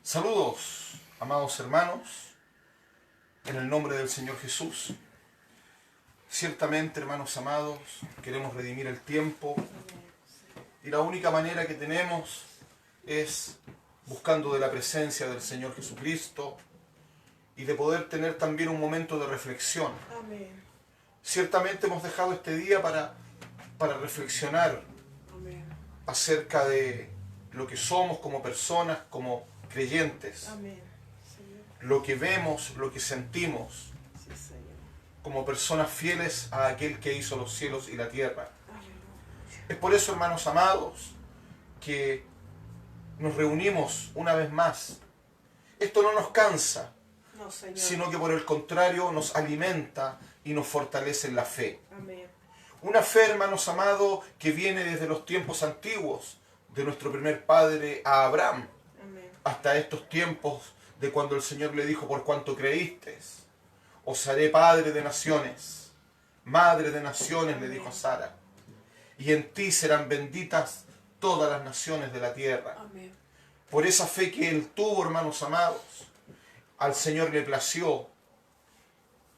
Saludos, amados hermanos, en el nombre del Señor Jesús. Ciertamente, hermanos amados, queremos redimir el tiempo y la única manera que tenemos es buscando de la presencia del Señor Jesucristo y de poder tener también un momento de reflexión. Amén. Ciertamente hemos dejado este día para reflexionar Amén. acerca de lo que somos como personas, como creyentes. Amén. Señor. Lo que vemos, lo que sentimos, Sí, Señor. como personas fieles a aquel que hizo los cielos y la tierra. Aleluya. Es por eso, hermanos amados, que nos reunimos una vez más. Esto no nos cansa, No, Señor. sino que por el contrario nos alimenta y nos fortalece en la fe. Amén. Una fe, hermanos amados, que viene desde los tiempos antiguos, de nuestro primer padre a Abraham, Amén. hasta estos tiempos de cuando el Señor le dijo: por cuanto creíste, os haré padre de naciones, madre de naciones, le dijo a Sara, y en ti serán benditas todas las naciones de la tierra. Amén. Por esa fe que él tuvo, hermanos amados, al Señor le plació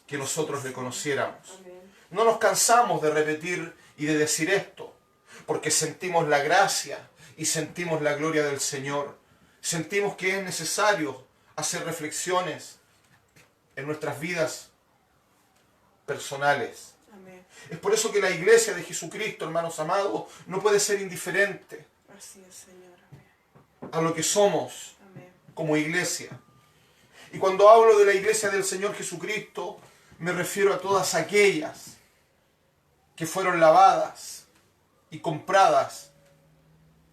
que nosotros le conociéramos. Amén. No nos cansamos de repetir y de decir esto, porque sentimos la gracia y sentimos la gloria del Señor. Sentimos que es necesario hacer reflexiones en nuestras vidas personales. Amén. Es por eso que la iglesia de Jesucristo, hermanos amados, no puede ser indiferente Así es, Señor. Amén. a lo que somos Amén. como iglesia. Y cuando hablo de la iglesia del Señor Jesucristo, me refiero a todas aquellas que fueron lavadas y compradas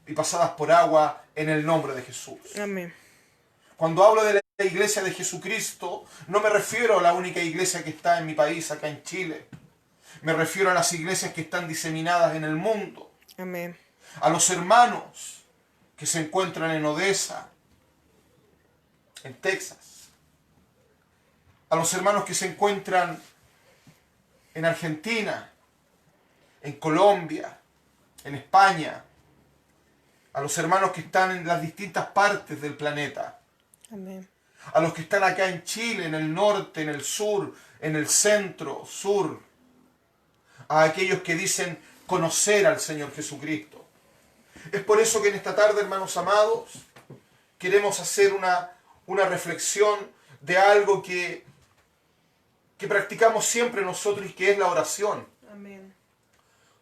y pasadas por agua en el nombre de Jesús. Amén. Cuando hablo de la iglesia de Jesucristo, no me refiero a la única iglesia que está en mi país, acá en Chile. Me refiero a las iglesias que están diseminadas en el mundo. Amén. A los hermanos que se encuentran en Odessa, en Texas. A los hermanos que se encuentran en Argentina, en Colombia, en España. A los hermanos que están en las distintas partes del planeta. Amén. A los que están acá en Chile, en el norte, en el sur, en el centro, sur. A aquellos que dicen conocer al Señor Jesucristo. Es por eso que en esta tarde, hermanos amados, queremos hacer una reflexión de algo que practicamos siempre nosotros y que es la oración. Amén.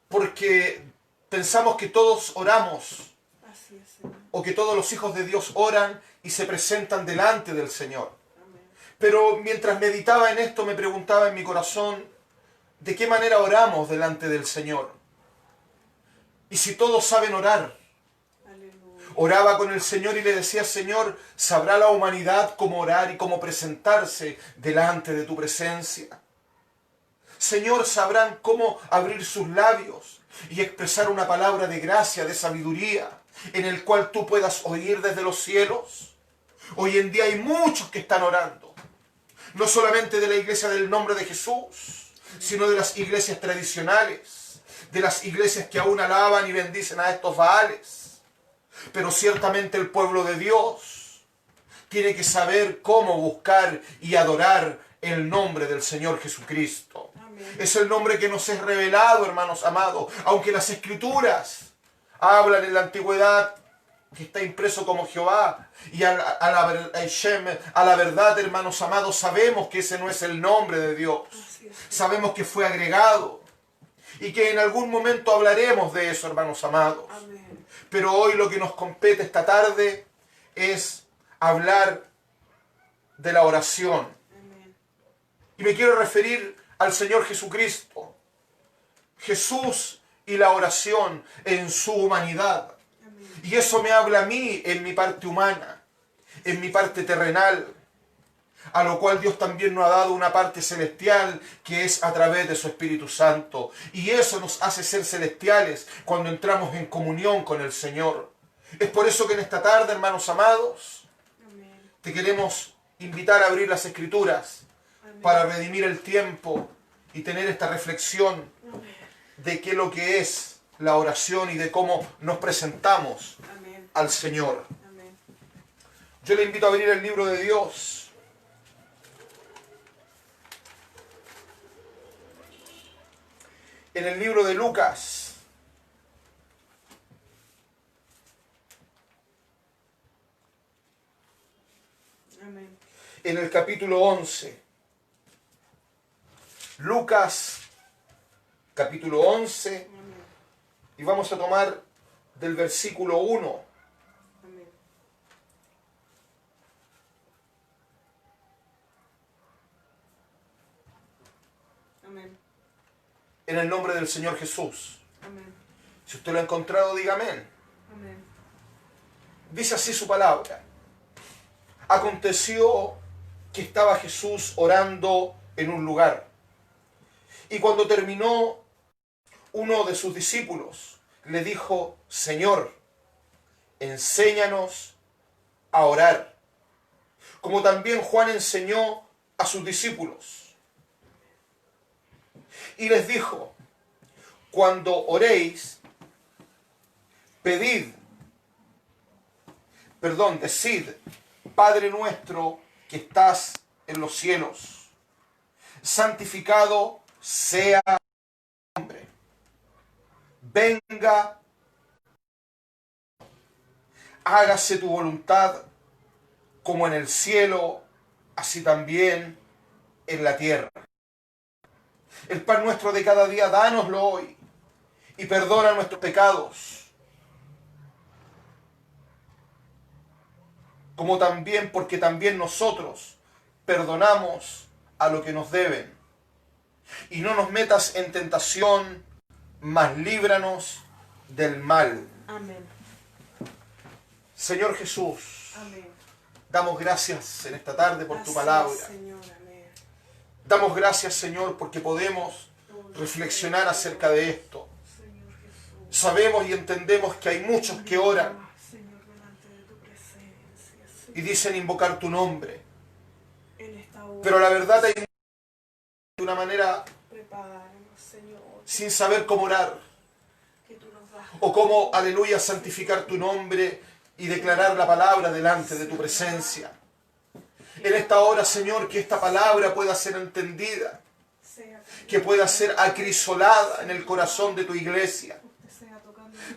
Porque pensamos que todos oramos Así es, Señor. o que todos los hijos de Dios oran y se presentan delante del Señor. Amén. Pero mientras meditaba en esto me preguntaba en mi corazón, ¿de qué manera oramos delante del Señor? Y si todos saben orar. Aleluya. Oraba con el Señor y le decía: Señor, ¿sabrá la humanidad cómo orar y cómo presentarse delante de tu presencia? Señor, ¿sabrán cómo abrir sus labios y expresar una palabra de gracia, de sabiduría, en el cual tú puedas oír desde los cielos? Hoy en día hay muchos que están orando, no solamente de la iglesia del nombre de Jesús, sino de las iglesias tradicionales, de las iglesias que aún alaban y bendicen a estos Baales. Pero ciertamente el pueblo de Dios tiene que saber cómo buscar y adorar el nombre del Señor Jesucristo. Amén. Es el nombre que nos es revelado, hermanos amados. Aunque las Escrituras hablan en la antigüedad que está impreso como Jehová y a la verdad, hermanos amados, sabemos que ese no es el nombre de Dios. Así es. Sabemos que fue agregado y que en algún momento hablaremos de eso, hermanos amados. Amén. Pero hoy lo que nos compete esta tarde es hablar de la oración. Amén. Y me quiero referir al Señor Jesucristo. Jesús y la oración en su humanidad. Amén. Y eso me habla a mí en mi parte humana, en mi parte terrenal, a lo cual Dios también nos ha dado una parte celestial que es a través de su Espíritu Santo. Y eso nos hace ser celestiales cuando entramos en comunión con el Señor. Es por eso que en esta tarde, hermanos amados, Amén. te queremos invitar a abrir las Escrituras Amén. para redimir el tiempo y tener esta reflexión Amén. de qué es lo que es la oración y de cómo nos presentamos Amén. al Señor. Amén. Yo le invito a abrir el libro de Dios. En el libro de Lucas. Amén. En el capítulo 11. Lucas, capítulo 11. Amén. Y vamos a tomar del versículo 1. Amén. Amén. En el nombre del Señor Jesús. Amén. Si usted lo ha encontrado, diga amén. Amén. Dice así su palabra. Aconteció que estaba Jesús orando en un lugar. Y cuando terminó, uno de sus discípulos le dijo: Señor, enséñanos a orar, como también Juan enseñó a sus discípulos. Y les dijo: cuando oréis, decid, Padre nuestro que estás en los cielos, santificado sea tu nombre. Venga, hágase tu voluntad como en el cielo, así también en la tierra. El pan nuestro de cada día, dánoslo hoy, y perdona nuestros pecados, como también, porque también nosotros perdonamos a lo que nos deben. Y no nos metas en tentación, mas líbranos del mal. Amén. Señor Jesús, Amén. damos gracias en esta tarde por tu Así palabra. es, Señor. Amén. Damos gracias, Señor, porque podemos reflexionar acerca de esto. Señor Jesús. Sabemos y entendemos que hay muchos que oran Señor, delante de tu presencia, Señor, y dicen invocar tu nombre, en esta hora. pero la verdad hay de una manera Prepáranos, Señor, sin saber cómo orar que tú nos vas o cómo, aleluya, santificar tu nombre y declarar la palabra delante de tu presencia. En esta hora, Señor, que esta palabra pueda ser entendida, que pueda ser acrisolada en el corazón de tu iglesia,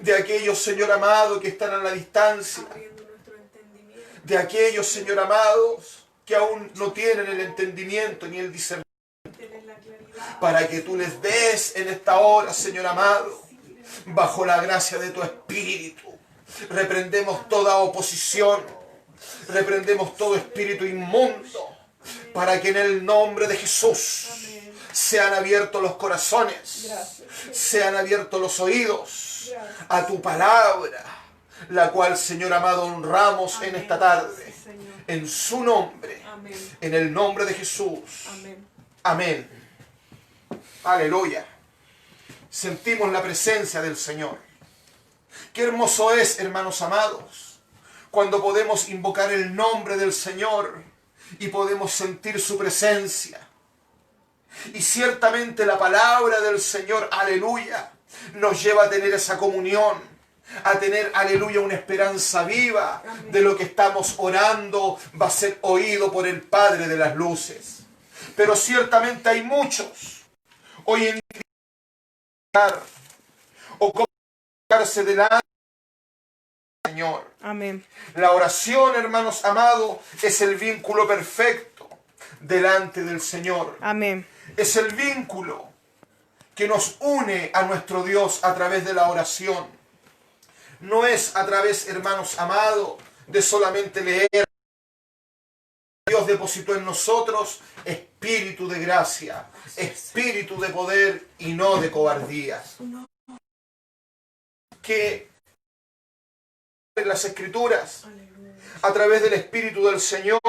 de aquellos, Señor amado, que están a la distancia, abriendo nuestro entendimiento, de aquellos, Señor amados, que aún no tienen el entendimiento ni el discernimiento, tener la claridad, para que tú les des en esta hora, Señor amado, bajo la gracia de tu Espíritu. Reprendemos toda oposición, reprendemos todo espíritu inmundo, para que en el nombre de Jesús sean abiertos los corazones, sean abiertos los oídos a tu palabra, la cual, Señor amado, honramos en esta tarde, en su nombre, en el nombre de Jesús. amén. Amén. Aleluya. Sentimos la presencia del Señor. Qué hermoso es, hermanos amados, cuando podemos invocar el nombre del Señor y podemos sentir su presencia. Y ciertamente la palabra del Señor, aleluya, nos lleva a tener esa comunión, a tener, aleluya, una esperanza viva de lo que estamos orando va a ser oído por el Padre de las luces. Pero ciertamente hay muchos hoy en día o colocarse delante del Señor. Amén. La oración, hermanos amados, es el vínculo perfecto delante del Señor. Amén. Es el vínculo que nos une a nuestro Dios a través de la oración. No es a través, hermanos amados, de solamente leer. Dios depositó en nosotros espíritu de gracia, espíritu de poder y no de cobardía. Que en las Escrituras, a través del Espíritu del Señor,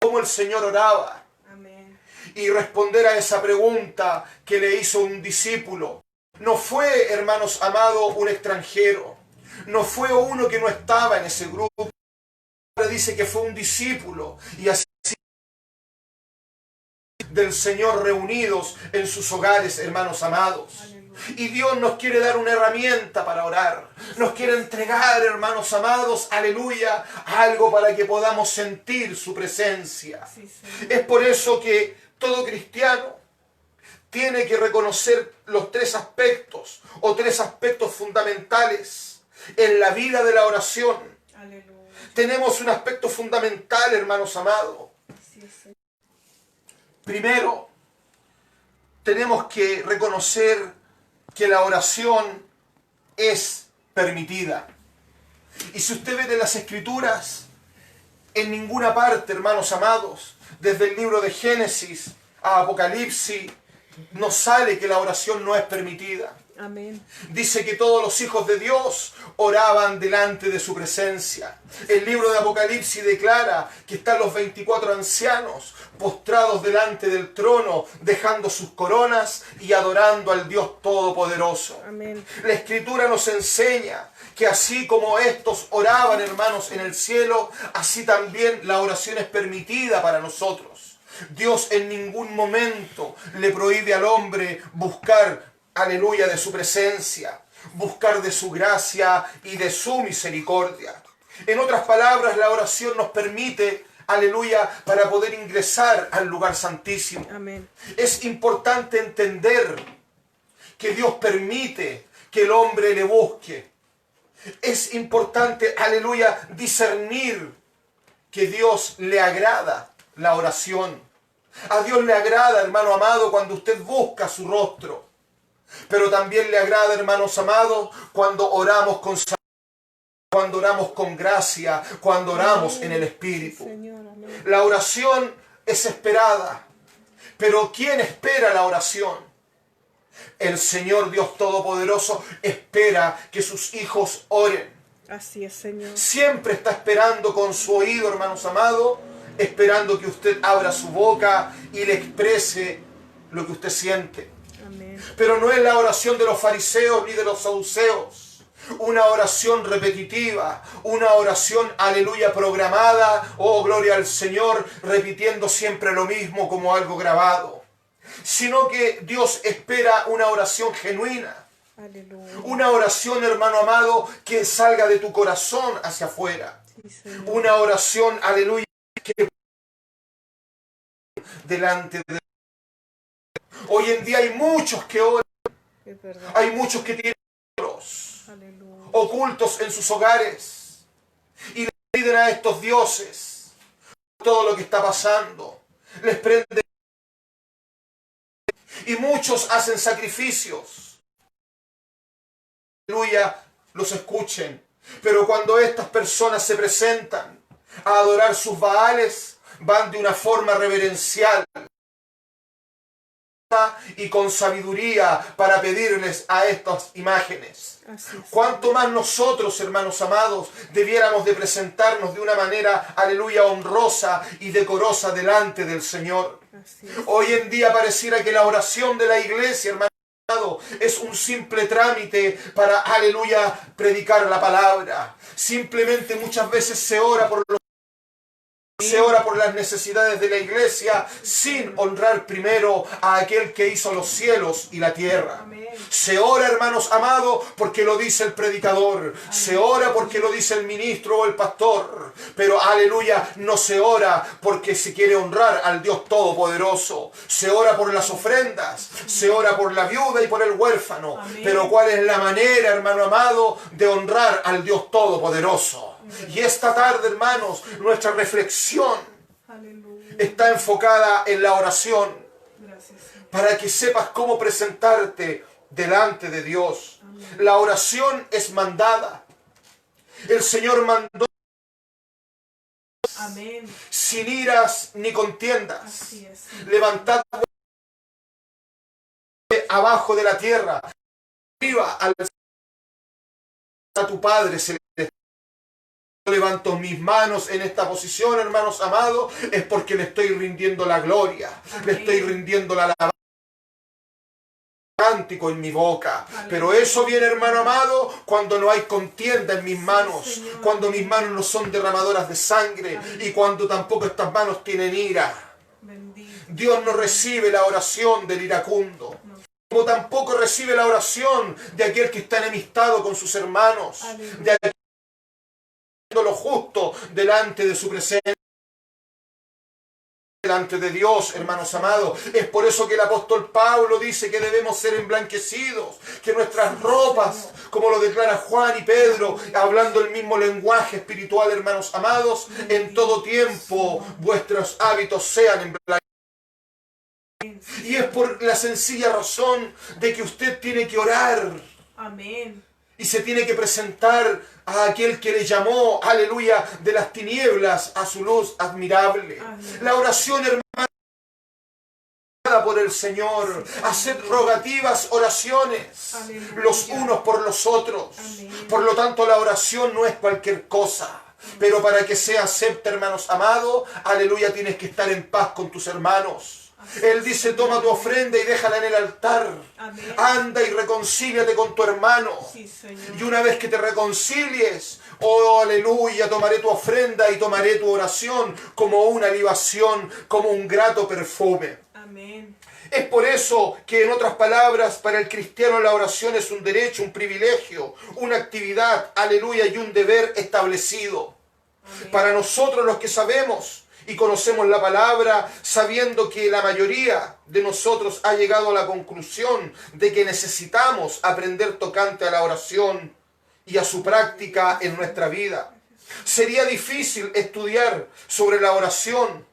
cómo el Señor oraba, Amén. y responder a esa pregunta que le hizo un discípulo. No fue, hermanos amados, un extranjero, no fue uno que no estaba en ese grupo. Dice que fue un discípulo, y así del Señor reunidos en sus hogares, hermanos amados. Aleluya. Y Dios nos quiere dar una herramienta para orar. Nos quiere entregar, hermanos amados, aleluya, algo para que podamos sentir su presencia. Sí, Señor. Es por eso que todo cristiano tiene que reconocer los tres aspectos o tres aspectos fundamentales en la vida de la oración. Aleluya. Tenemos un aspecto fundamental, hermanos amados. Así es, Señor. Primero, tenemos que reconocer que la oración es permitida. Y si usted ve de las Escrituras, en ninguna parte, hermanos amados, desde el libro de Génesis a Apocalipsis, nos sale que la oración no es permitida. Amén. Dice que todos los hijos de Dios oraban delante de su presencia. El libro de Apocalipsis declara que están los 24 ancianos postrados delante del trono, dejando sus coronas y adorando al Dios Todopoderoso. Amén. La Escritura nos enseña que así como estos oraban, hermanos, en el cielo, así también la oración es permitida para nosotros. Dios en ningún momento le prohíbe al hombre buscar, aleluya, de su presencia, buscar de su gracia y de su misericordia. En otras palabras, la oración nos permite, aleluya, para poder ingresar al lugar santísimo. Amén. Es importante entender que Dios permite que el hombre le busque. Es importante, aleluya, discernir que Dios le agrada la oración. A Dios le agrada, hermano amado, cuando usted busca su rostro. Pero también le agrada, hermanos amados, cuando oramos con sabiduría, cuando oramos con gracia, cuando oramos en el Espíritu. Señor, amén. La oración es esperada. Pero ¿quién espera la oración? El Señor Dios Todopoderoso espera que sus hijos oren. Así es, Señor. Siempre está esperando con su oído, hermanos amados, esperando que usted abra su boca y le exprese lo que usted siente. Amén. Pero no es la oración de los fariseos ni de los saduceos. Una oración repetitiva, una oración, aleluya, programada, oh gloria al Señor, repitiendo siempre lo mismo como algo grabado. Sino que Dios espera una oración genuina. Aleluya. Una oración, hermano amado, que salga de tu corazón hacia afuera. Sí, Señor. Una oración, aleluya, que delante de... Hoy en día hay muchos que oran, Es verdad. hay muchos que tienen ídolos Aleluya. ocultos en sus hogares y le piden a estos dioses todo lo que está pasando. Les prende y muchos hacen sacrificios. Aleluya, los escuchen. Pero cuando estas personas se presentan a adorar sus baales, van de una forma reverencial y con sabiduría para pedirles a estas imágenes. Así es. Cuanto más nosotros, hermanos amados, debiéramos de presentarnos de una manera, aleluya, honrosa y decorosa delante del Señor. Así es. Hoy en día pareciera que la oración de la iglesia, hermano amado, es un simple trámite para, aleluya, predicar la palabra. Simplemente muchas veces se ora por las necesidades de la iglesia sin honrar primero a aquel que hizo los cielos y la tierra. Amén. Se ora, hermanos amados, porque lo dice el predicador. Se ora porque lo dice el ministro o el pastor. Pero, aleluya, no se ora porque se quiere honrar al Dios Todopoderoso. Se ora por las ofrendas. Se ora por la viuda y por el huérfano. Amén. Pero ¿cuál es la manera, hermano amado, de honrar al Dios Todopoderoso? Y esta tarde, hermanos, nuestra reflexión Aleluya. está enfocada en la oración Gracias, Señor. para que sepas cómo presentarte delante de Dios. Amén. La oración es mandada. El Señor mandó Amén. sin iras ni contiendas. Así es. Levantad abajo de la tierra, arriba a tu Padre celestial. Levanto mis manos en esta posición, hermanos amados, es porque le estoy rindiendo la gloria, le estoy rindiendo la alabanza, cántico en mi boca. Pero eso viene, hermano amado, cuando no hay contienda en mis manos, Señor. cuando mis manos no son derramadoras de sangre y cuando tampoco estas manos tienen ira. Bendito. Dios no recibe la oración del iracundo. como tampoco recibe la oración de aquel que está enemistado con sus hermanos, Aleluya. de aquel que está haciendo lo justo delante de su presencia, delante de Dios, hermanos amados. Es por eso que el apóstol Pablo dice que debemos ser emblanquecidos, que nuestras ropas, como lo declara Juan y Pedro, hablando el mismo lenguaje espiritual, hermanos amados, en todo tiempo vuestros hábitos sean emblanquecidos. Y es por la sencilla razón de que usted tiene que orar. Amén. Y se tiene que presentar a aquel que le llamó, aleluya, de las tinieblas a su luz admirable. Amén. La oración, hermano, por el Señor. Haced rogativas oraciones, Aleluya. los unos por los otros. Amén. Por lo tanto, la oración no es cualquier cosa. Pero para que sea acepta, hermanos amados, aleluya, tienes que estar en paz con tus hermanos. Él dice, toma tu ofrenda y déjala en el altar. Amén. Anda y reconcíliate con tu hermano. Sí, Señor. Y una vez que te reconcilies, oh aleluya, tomaré tu ofrenda y tomaré tu oración como una libación, como un grato perfume. Amén. Es por eso que, en otras palabras, para el cristiano la oración es un derecho, un privilegio, una actividad, aleluya, y un deber establecido. Amén. Para nosotros los que sabemos y conocemos la palabra, sabiendo que la mayoría de nosotros ha llegado a la conclusión de que necesitamos aprender tocante a la oración y a su práctica en nuestra vida. Sería difícil estudiar sobre la oración.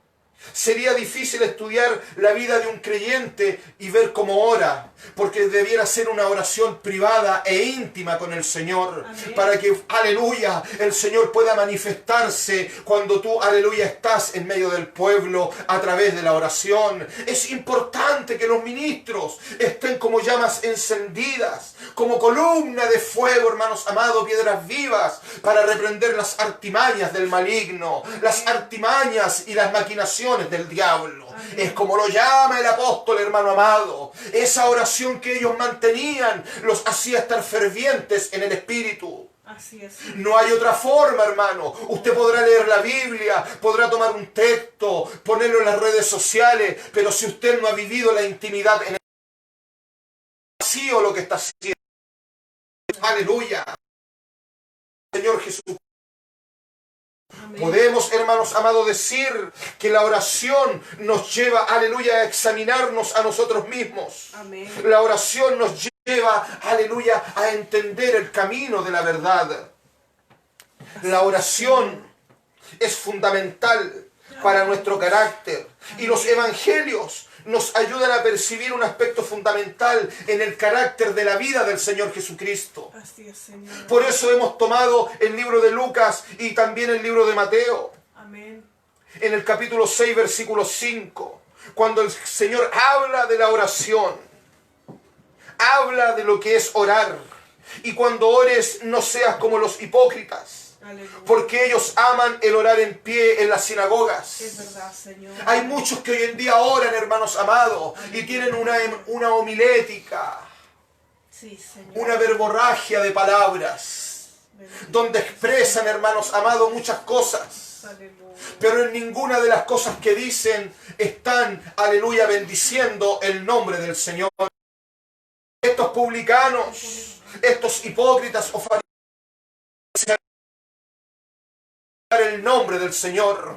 Sería difícil estudiar la vida de un creyente y ver cómo ora, porque debiera ser una oración privada e íntima con el Señor. Amén. Para que, aleluya, el Señor pueda manifestarse cuando tú, aleluya, estás en medio del pueblo a través de la oración. Es importante que los ministros estén como llamas encendidas, como columna de fuego, hermanos amados, piedras vivas, para reprender las artimañas del maligno, las artimañas y las maquinaciones del diablo. Amén. Es como lo llama el apóstol, hermano amado. Esa oración que ellos mantenían los hacía estar fervientes en el Espíritu. Así es. No hay otra forma, hermano. Usted podrá leer la Biblia, podrá tomar un texto, ponerlo en las redes sociales, pero si usted no ha vivido la intimidad en el vacío, lo que está haciendo. Aleluya. Señor Jesús. Amén. Podemos, hermanos amados, decir que la oración nos lleva, aleluya, a examinarnos a nosotros mismos. Amén. La oración nos lleva, aleluya, a entender el camino de la verdad. La oración es fundamental para nuestro carácter. Y los evangelios nos ayudan a percibir un aspecto fundamental en el carácter de la vida del Señor Jesucristo. Así es, Señor. Por eso hemos tomado el libro de Lucas y también el libro de Mateo. Amén. En el capítulo 6, versículo 5, cuando el Señor habla de la oración, habla de lo que es orar. Y cuando ores, no seas como los hipócritas, Aleluya. porque ellos aman el orar en pie en las sinagogas. Es verdad, Señor. Hay muchos que hoy en día oran, hermanos amados, y tienen una homilética, Sí, Señor. una verborragia de palabras, Bendito. donde expresan, hermanos amados, muchas cosas. Aleluya. Pero en ninguna de las cosas que dicen están, aleluya, bendiciendo el nombre del Señor. Estos publicanos, estos hipócritas o fariseos, el nombre del Señor,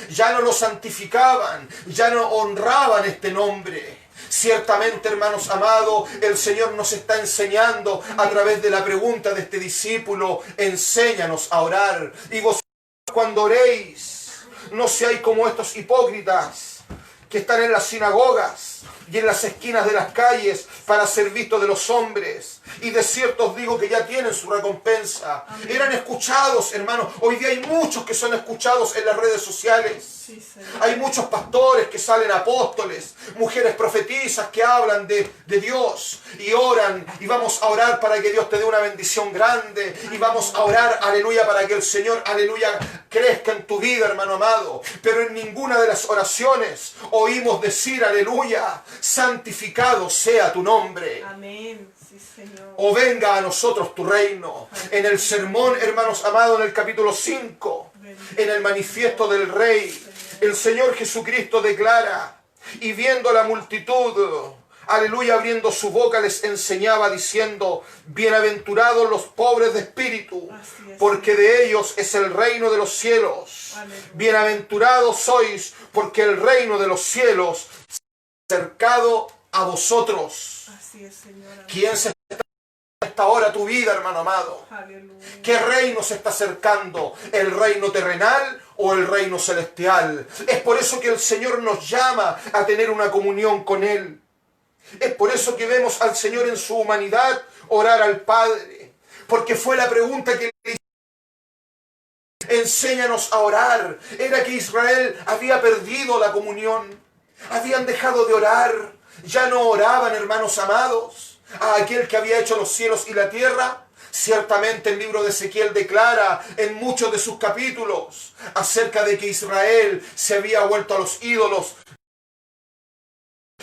ya no lo santificaban, ya no honraban este nombre. Ciertamente, hermanos amados, el Señor nos está enseñando a través de la pregunta de este discípulo: enséñanos a orar. Y vosotros, cuando oréis, no seáis como estos hipócritas que están en las sinagogas y en las esquinas de las calles para ser vistos de los hombres. Y de cierto os digo que ya tienen su recompensa. Amén. Eran escuchados, hermanos. Hoy día hay muchos que son escuchados en las redes sociales. Sí, Señor. Hay muchos pastores que salen, apóstoles, mujeres profetizas que hablan de Dios y oran, y vamos a orar para que Dios te dé una bendición grande, y vamos a orar, aleluya, para que el Señor, aleluya, crezca en tu vida, hermano amado. Pero en ninguna de las oraciones oímos decir, aleluya, santificado sea tu nombre, Amén. Sí, Señor. o venga a nosotros tu reino. En el sermón, hermanos amados, en el capítulo 5, en el manifiesto del Rey, el Señor Jesucristo declara: y viendo la multitud, aleluya, abriendo su boca les enseñaba diciendo, bienaventurados los pobres de espíritu, Así es, porque de ellos es el reino de los cielos. Aleluya. Bienaventurados sois, porque el reino de los cielos se ha acercado a vosotros. Así es, Señor. Amén. ¿Quién se está en esta hora tu vida, hermano amado? Aleluya. ¿Qué reino se está acercando? ¿El reino terrenal o el reino celestial? Es por eso que el Señor nos llama a tener una comunión con Él. Es por eso que vemos al Señor en su humanidad orar al Padre. Porque fue la pregunta que le hizo. Enséñanos a orar. Era que Israel había perdido la comunión. Habían dejado de orar. Ya no oraban, hermanos amados, a aquel que había hecho los cielos y la tierra. Ciertamente el libro de Ezequiel declara en muchos de sus capítulos acerca de que Israel se había vuelto a los ídolos,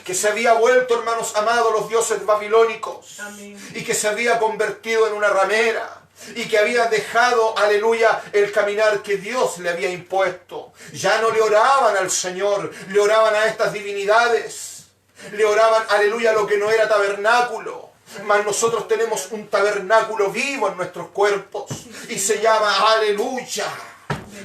que se había vuelto, hermanos amados, los dioses babilónicos. Amén. Y que se había convertido en una ramera. Y que había dejado, aleluya, el caminar que Dios le había impuesto. Ya no le oraban al Señor, le oraban a estas divinidades. Le oraban, aleluya, lo que no era tabernáculo. Mas nosotros tenemos un tabernáculo vivo en nuestros cuerpos. Y se llama, aleluya,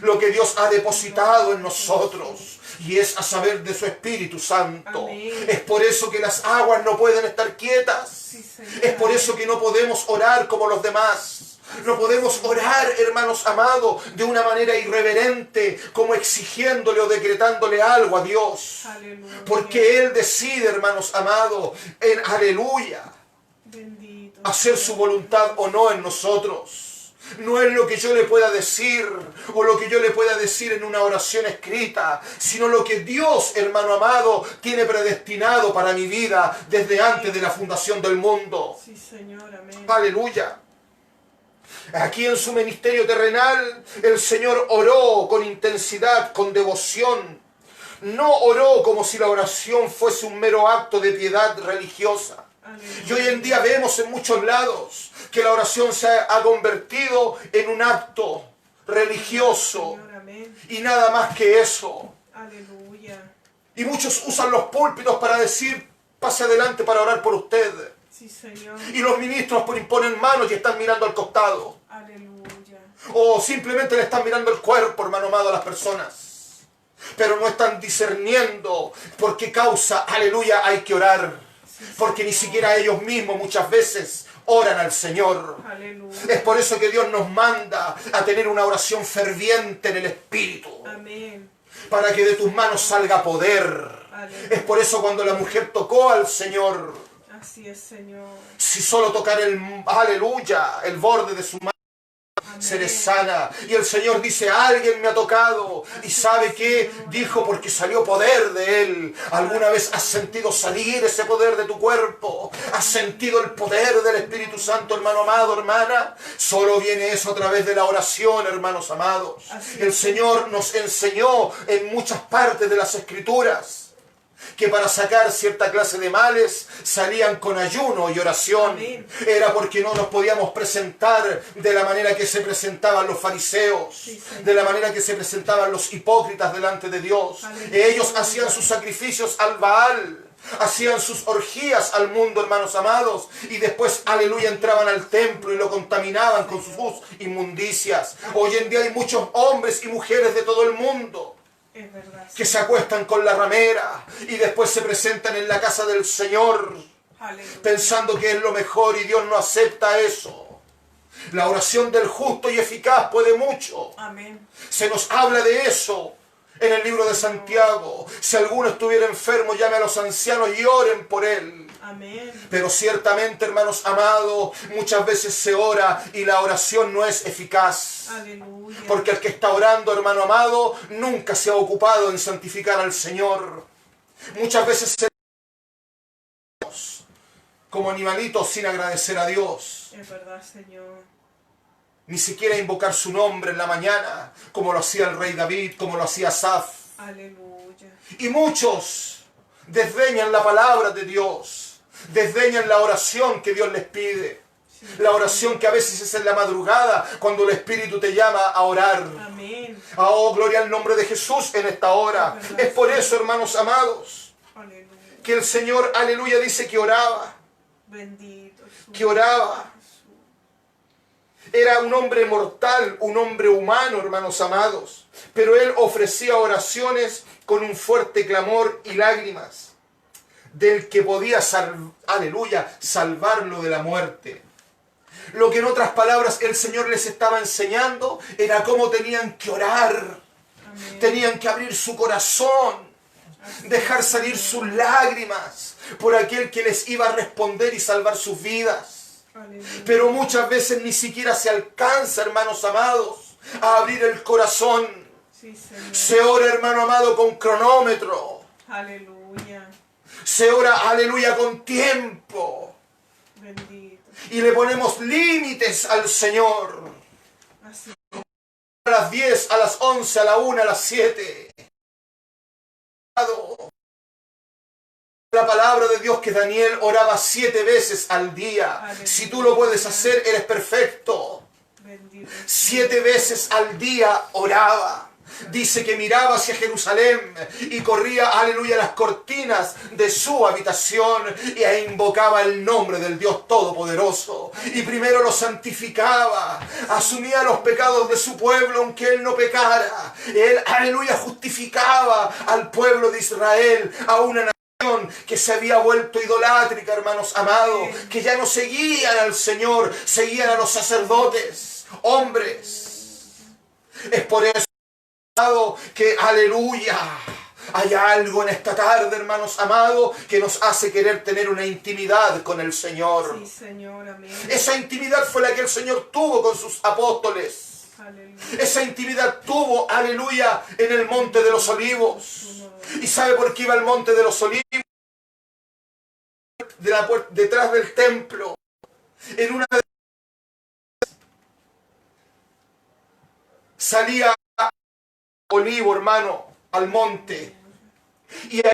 lo que Dios ha depositado en nosotros. Y es a saber de su Espíritu Santo. Amén. Es por eso que las aguas no pueden estar quietas. Sí, Señor. Es por eso que no podemos orar como los demás. No podemos orar, hermanos amados, de una manera irreverente, como exigiéndole o decretándole algo a Dios. Aleluya. Porque Él decide, hermanos amados, en aleluya, Bendito. hacer su voluntad o no en nosotros. No es lo que yo le pueda decir o lo que yo le pueda decir en una oración escrita, sino lo que Dios, hermano amado, tiene predestinado para mi vida desde antes de la fundación del mundo. Sí, Señor. Amén. Aleluya. Aquí en su ministerio terrenal, el Señor oró con intensidad, con devoción. No oró como si la oración fuese un mero acto de piedad religiosa. Aleluya. Y hoy en día vemos en muchos lados que la oración se ha convertido en un acto religioso Señor. Amén. y nada más que eso. Aleluya. Y muchos usan los púlpitos para decir, pase adelante para orar por usted. Sí, Señor. Y los ministros imponen manos y están mirando al costado. Aleluya. O simplemente le están mirando el cuerpo, hermano amado, a las personas. Pero no están discerniendo por qué causa, aleluya, hay que orar. Porque ni siquiera ellos mismos muchas veces oran al Señor. Aleluya. Es por eso que Dios nos manda a tener una oración ferviente en el Espíritu. Amén. Para que de tus manos salga poder. Aleluya. Es por eso cuando la mujer tocó al Señor, Así es, Señor. si solo tocar aleluya, el borde de su mano, Amén. seré sana. Y el Señor dice, alguien me ha tocado. ¿Y sabe qué? Dijo, porque salió poder de Él. ¿Alguna vez has sentido salir ese poder de tu cuerpo? ¿Has sentido el poder del Espíritu Santo, hermano amado, hermana? Solo viene eso a través de la oración, hermanos amados. El Señor nos enseñó en muchas partes de las Escrituras que para sacar cierta clase de males salían con ayuno y oración. Amén. Era porque no nos podíamos presentar de la manera que se presentaban los fariseos, Sí, Señor. de la manera que se presentaban los hipócritas delante de Dios. Aleluya. Ellos hacían sus sacrificios al Baal, hacían sus orgías al mundo, hermanos amados, y después, aleluya, entraban al templo y lo contaminaban con sus inmundicias. Hoy en día hay muchos hombres y mujeres de todo el mundo Es verdad. que se acuestan con la ramera y después se presentan en la casa del Señor Aleluya. pensando que es lo mejor y Dios no acepta eso. La oración del justo y eficaz puede mucho. Amén. Se nos habla de eso en el libro de Santiago. Si alguno estuviera enfermo, llame a los ancianos y oren por él. Amén. Pero ciertamente, hermanos amados, muchas veces se ora y la oración no es eficaz. Aleluya. Porque el que está orando, hermano amado, nunca se ha ocupado en santificar al Señor. Muchas veces se como animalitos sin agradecer a Dios. Es verdad, Señor. Ni siquiera invocar su nombre en la mañana, como lo hacía el rey David, como lo hacía Asaf. Aleluya. Y muchos desdeñan la palabra de Dios, desdeñan la oración que Dios les pide. La oración que a veces es en la madrugada, cuando el Espíritu te llama a orar. Amén. Oh, gloria al nombre de Jesús en esta hora. Es por eso, hermanos amados, Aleluya. que el Señor, aleluya, dice que oraba. Bendito es su Que oraba. Jesús. Era un hombre mortal, un hombre humano, hermanos amados. Pero él ofrecía oraciones con un fuerte clamor y lágrimas del que podía, aleluya, salvarlo de la muerte. Lo que en otras palabras el Señor les estaba enseñando era cómo tenían que orar. Amén. Tenían que abrir su corazón, Así dejar es, salir Señor. sus lágrimas por aquel que les iba a responder y salvar sus vidas. Aleluya. Pero muchas veces ni siquiera se alcanza, hermanos amados, a abrir el corazón. Sí, Señor. Se ora, hermano amado, con cronómetro. Aleluya. Se ora, aleluya, con tiempo. Bendito. Y le ponemos límites al Señor. Así. A las 10, a las 11, a la 1, a las 7. La palabra de Dios que Daniel oraba 7 veces al día. Aleluya. Si tú lo puedes hacer, eres perfecto. Bendito. 7 veces al día oraba. Dice que miraba hacia Jerusalén y corría, aleluya, las cortinas de su habitación e invocaba el nombre del Dios Todopoderoso. Y primero lo santificaba, asumía los pecados de su pueblo aunque él no pecara. Él, aleluya, justificaba al pueblo de Israel, a una nación que se había vuelto idolátrica, hermanos amados, que ya no seguían al Señor, seguían a los sacerdotes, hombres. Es por eso que, aleluya, hay algo en esta tarde, hermanos amados, que nos hace querer tener una intimidad con el Señor. Sí, Señor. Amén. Esa intimidad fue la que el Señor tuvo con sus apóstoles. Aleluya. Esa intimidad tuvo, aleluya, en el Monte de los Olivos. ¿Y sabe por qué iba al Monte de los Olivos? Detrás del templo. En una de salía Olivo, hermano, al monte. Y era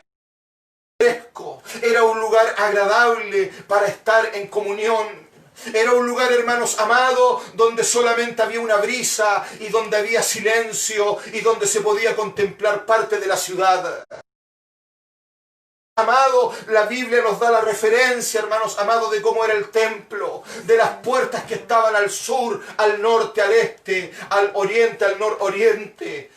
fresco. Era un lugar agradable para estar en comunión. Era un lugar, hermanos amados, donde solamente había una brisa y donde había silencio y donde se podía contemplar parte de la ciudad. Amado, la Biblia nos da la referencia, hermanos amados, de cómo era el templo, de las puertas que estaban al sur, al norte, al este, al oriente, al nororiente,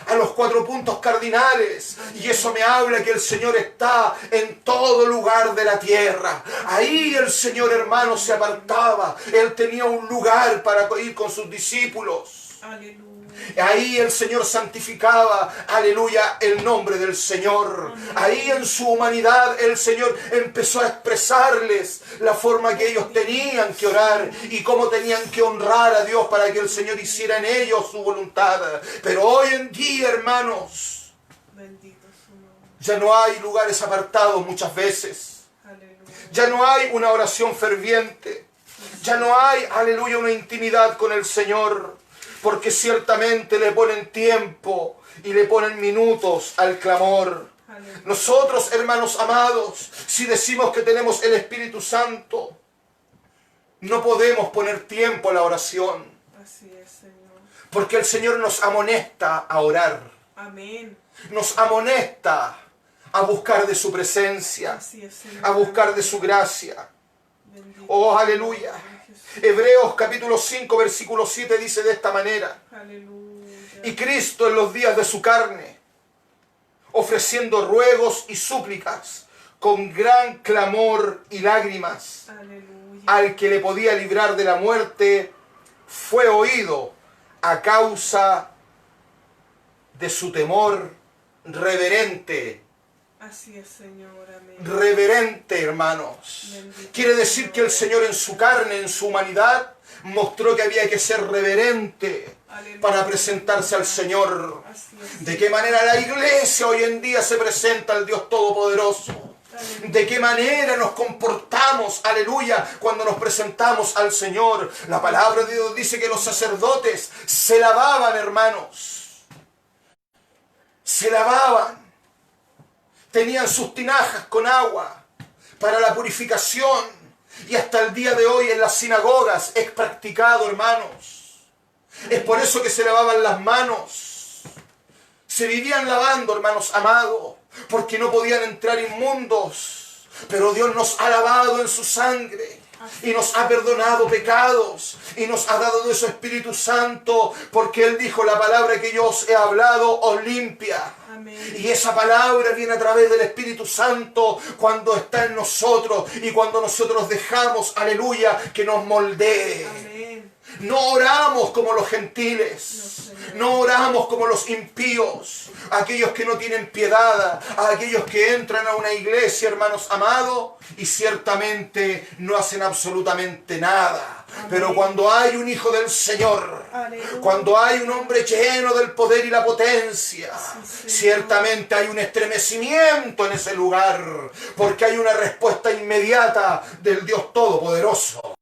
a los 4 puntos cardinales. Y eso me habla que el Señor está en todo lugar de la tierra. Ahí el Señor, hermano, se apartaba. Él tenía un lugar para ir con sus discípulos. Aleluya. Ahí el Señor santificaba, aleluya, el nombre del Señor. Ahí en su humanidad el Señor empezó a expresarles la forma que ellos tenían que orar y cómo tenían que honrar a Dios para que el Señor hiciera en ellos su voluntad. Pero hoy en día, hermanos, Bendito es su nombre. ya no hay lugares apartados muchas veces. Aleluya. Ya no hay una oración ferviente. Ya no hay, aleluya, una intimidad con el Señor. Porque ciertamente le ponen tiempo y le ponen minutos al clamor. Aleluya. Nosotros, hermanos amados, si decimos que tenemos el Espíritu Santo, no podemos poner tiempo a la oración. Así es, Señor. Porque el Señor nos amonesta a orar. Amén. Nos amonesta a buscar de su presencia, Así es, Señor. a buscar de su gracia. Bendito Oh, es el aleluya. nombre de Jesús. Hebreos capítulo 5, versículo 7 dice de esta manera. Aleluya. Y Cristo en los días de su carne, ofreciendo ruegos y súplicas, con gran clamor y lágrimas, Aleluya. al que le podía librar de la muerte, fue oído a causa de su temor reverente. Así es, Señor. Amén. Reverente, hermanos. Bendito Quiere decir que el Señor en su carne, en su humanidad, mostró que había que ser reverente para presentarse al Señor. Así es. ¿De qué manera la iglesia hoy en día se presenta al Dios Todopoderoso? ¿De qué manera nos comportamos, aleluya, cuando nos presentamos al Señor? La palabra de Dios dice que los sacerdotes se lavaban, hermanos. Se lavaban. Tenían sus tinajas con agua para la purificación. Y hasta el día de hoy en las sinagogas es practicado, hermanos. Es por eso que se lavaban las manos. Se vivían lavando, hermanos amados, porque no podían entrar inmundos. Pero Dios nos ha lavado en su sangre y nos ha perdonado pecados y nos ha dado de su Espíritu Santo, porque Él dijo: la palabra que yo os he hablado os limpia. Amén. Y esa palabra viene a través del Espíritu Santo cuando está en nosotros y cuando nosotros dejamos, aleluya, que nos moldee. Amén. No oramos como los gentiles, no oramos como los impíos, aquellos que no tienen piedad, aquellos que entran a una iglesia, hermanos amados, y ciertamente no hacen absolutamente nada. Amén. Pero cuando hay un hijo del Señor, Aleluya. cuando hay un hombre lleno del poder y la potencia, Sí, Señor. ciertamente hay un estremecimiento en ese lugar, porque hay una respuesta inmediata del Dios Todopoderoso.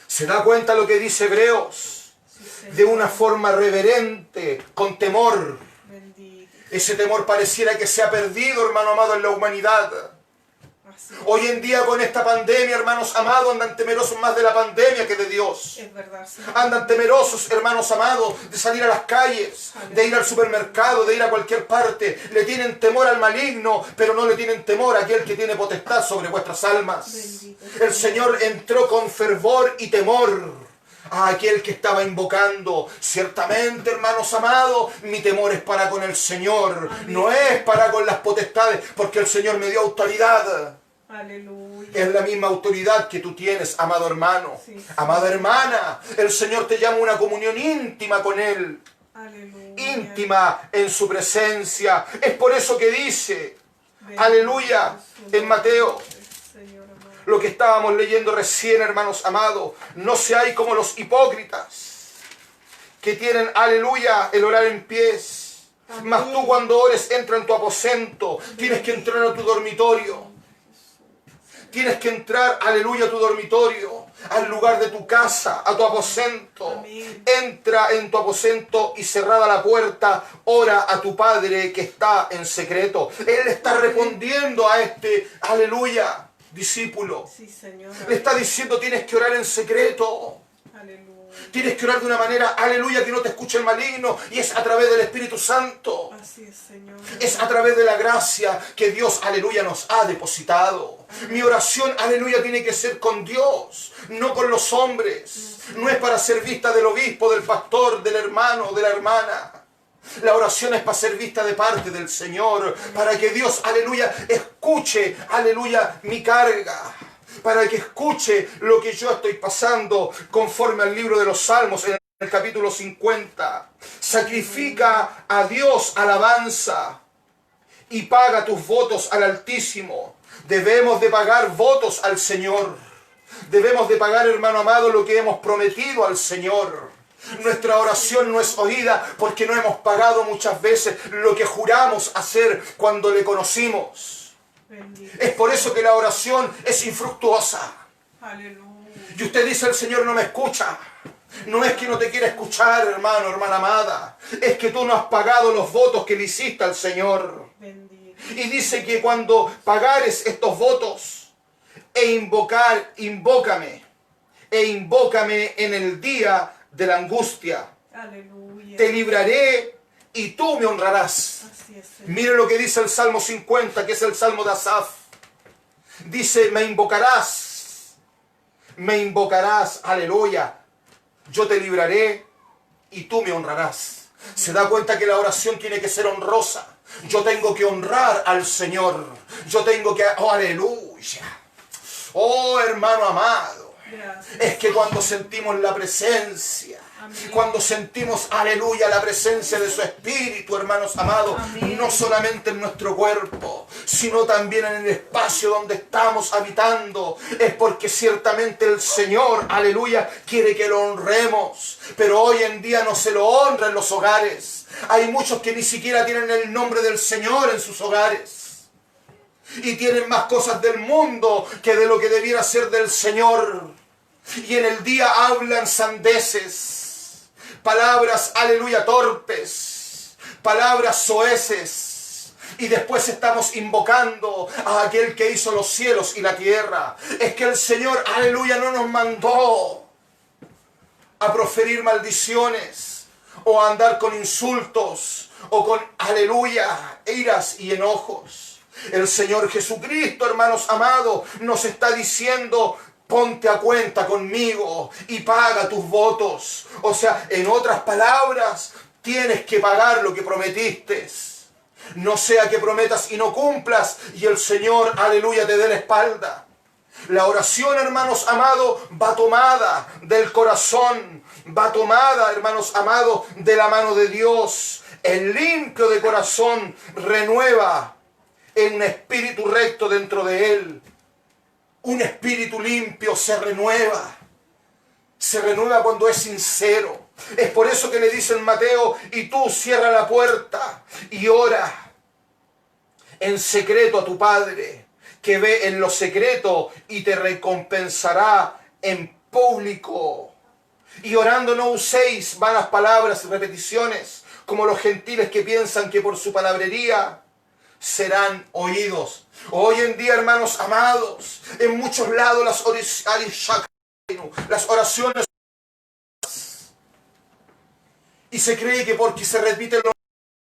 ¿Se da cuenta lo que dice Hebreos? Sí, Señor. De una forma reverente, con temor. Bendito. Ese temor pareciera que se ha perdido, hermano amado, en la humanidad. Así es. Hoy en día con esta pandemia, hermanos amados, andan temerosos más de la pandemia que de Dios. Es verdad, Señor. Andan temerosos, hermanos amados, de salir a las calles, de ir al supermercado, de ir a cualquier parte. Le tienen temor al maligno, pero no le tienen temor a aquel que tiene potestad sobre vuestras almas. Bendito. El Señor entró con fervor y temor a aquel que estaba invocando. Ciertamente, hermanos amados, mi temor es para con el Señor, Amén. no es para con las potestades, porque el Señor me dio autoridad. Aleluya. Es la misma autoridad que tú tienes, amado hermano, Sí, sí. amada hermana. El Señor te llama a una comunión íntima con Él, Aleluya. íntima en su presencia. Es por eso que dice, Bendito aleluya, su en Mateo, nombre, Señor amado. lo que estábamos leyendo recién, hermanos amados: no seáis como los hipócritas, que tienen, aleluya, el orar en pies. Amén. Mas tú, cuando ores, entra en tu aposento. Tienes que entrar a tu dormitorio. Tienes que entrar, aleluya, a tu dormitorio, al lugar de tu casa, a tu aposento. Amén. Entra en tu aposento y cerrada la puerta, ora a tu Padre que está en secreto. Él está respondiendo a este, aleluya, discípulo. Sí, Señor. Le está diciendo: tienes que orar en secreto. Aleluya. Tienes que orar de una manera, aleluya, que no te escuche el maligno. Y es a través del Espíritu Santo. Así es, Señor. Es a través de la gracia que Dios, aleluya, nos ha depositado. Mi oración, aleluya, tiene que ser con Dios, no con los hombres. No es para ser vista del obispo, del pastor, del hermano, de la hermana. La oración es para ser vista de parte del Señor, para que Dios, aleluya, escuche, aleluya, mi carga. Para que escuche lo que yo estoy pasando, conforme al libro de los Salmos, en el capítulo 50. Sacrifica a Dios alabanza y paga tus votos al Altísimo. Debemos de pagar votos al Señor. Debemos de pagar, hermano amado, lo que hemos prometido al Señor. Nuestra oración no es oída porque no hemos pagado muchas veces lo que juramos hacer cuando le conocimos. Bendito. Es por eso que la oración es infructuosa. Aleluya. Y usted dice: el Señor no me escucha. No es que no te quiera escuchar, hermano, hermana amada. Es que tú no has pagado los votos que le hiciste al Señor. Bendito. Y dice que cuando pagares estos votos invócame en el día de la angustia. Aleluya. Te libraré y tú me honrarás. Así es, Señor. Mire lo que dice el Salmo 50, que es el Salmo de Asaf. Dice: me invocarás, aleluya. Yo te libraré y tú me honrarás. Se da cuenta que la oración tiene que ser honrosa. Yo tengo que honrar al Señor. Yo tengo que, oh, aleluya. Oh, hermano amado. Gracias. Es que cuando sentimos la presencia, Amén. cuando sentimos, aleluya, la presencia de su Espíritu, hermanos amados, Amén. no solamente en nuestro cuerpo, sino también en el espacio donde estamos habitando, es porque ciertamente el Señor, aleluya, quiere que lo honremos. Pero hoy en día no se lo honra en los hogares. Hay muchos que ni siquiera tienen el nombre del Señor en sus hogares. Y tienen más cosas del mundo que de lo que debiera ser del Señor. Y en el día hablan sandeces, palabras, aleluya, torpes, palabras soeces. Y después estamos invocando a aquel que hizo los cielos y la tierra. Es que el Señor, aleluya, no nos mandó a proferir maldiciones o a andar con insultos o con, aleluya, iras y enojos. El Señor Jesucristo, hermanos amados, nos está diciendo: ponte a cuenta conmigo y paga tus votos. O sea, en otras palabras, tienes que pagar lo que prometiste. No sea que prometas y no cumplas y el Señor, aleluya, te dé la espalda. La oración, hermanos amados, va tomada del corazón, va tomada, hermanos amados, de la mano de Dios. El limpio de corazón renueva en un espíritu recto dentro de él. Un espíritu limpio se renueva. Se renueva cuando es sincero. Es por eso que le dice en Mateo: y tú cierra la puerta y ora en secreto a tu Padre, que ve en lo secreto y te recompensará en público. Y orando no uséis vanas palabras y repeticiones, como los gentiles que piensan que por su palabrería serán oídos. Hoy en día, hermanos amados, en muchos lados las oraciones, y se cree que porque se repiten los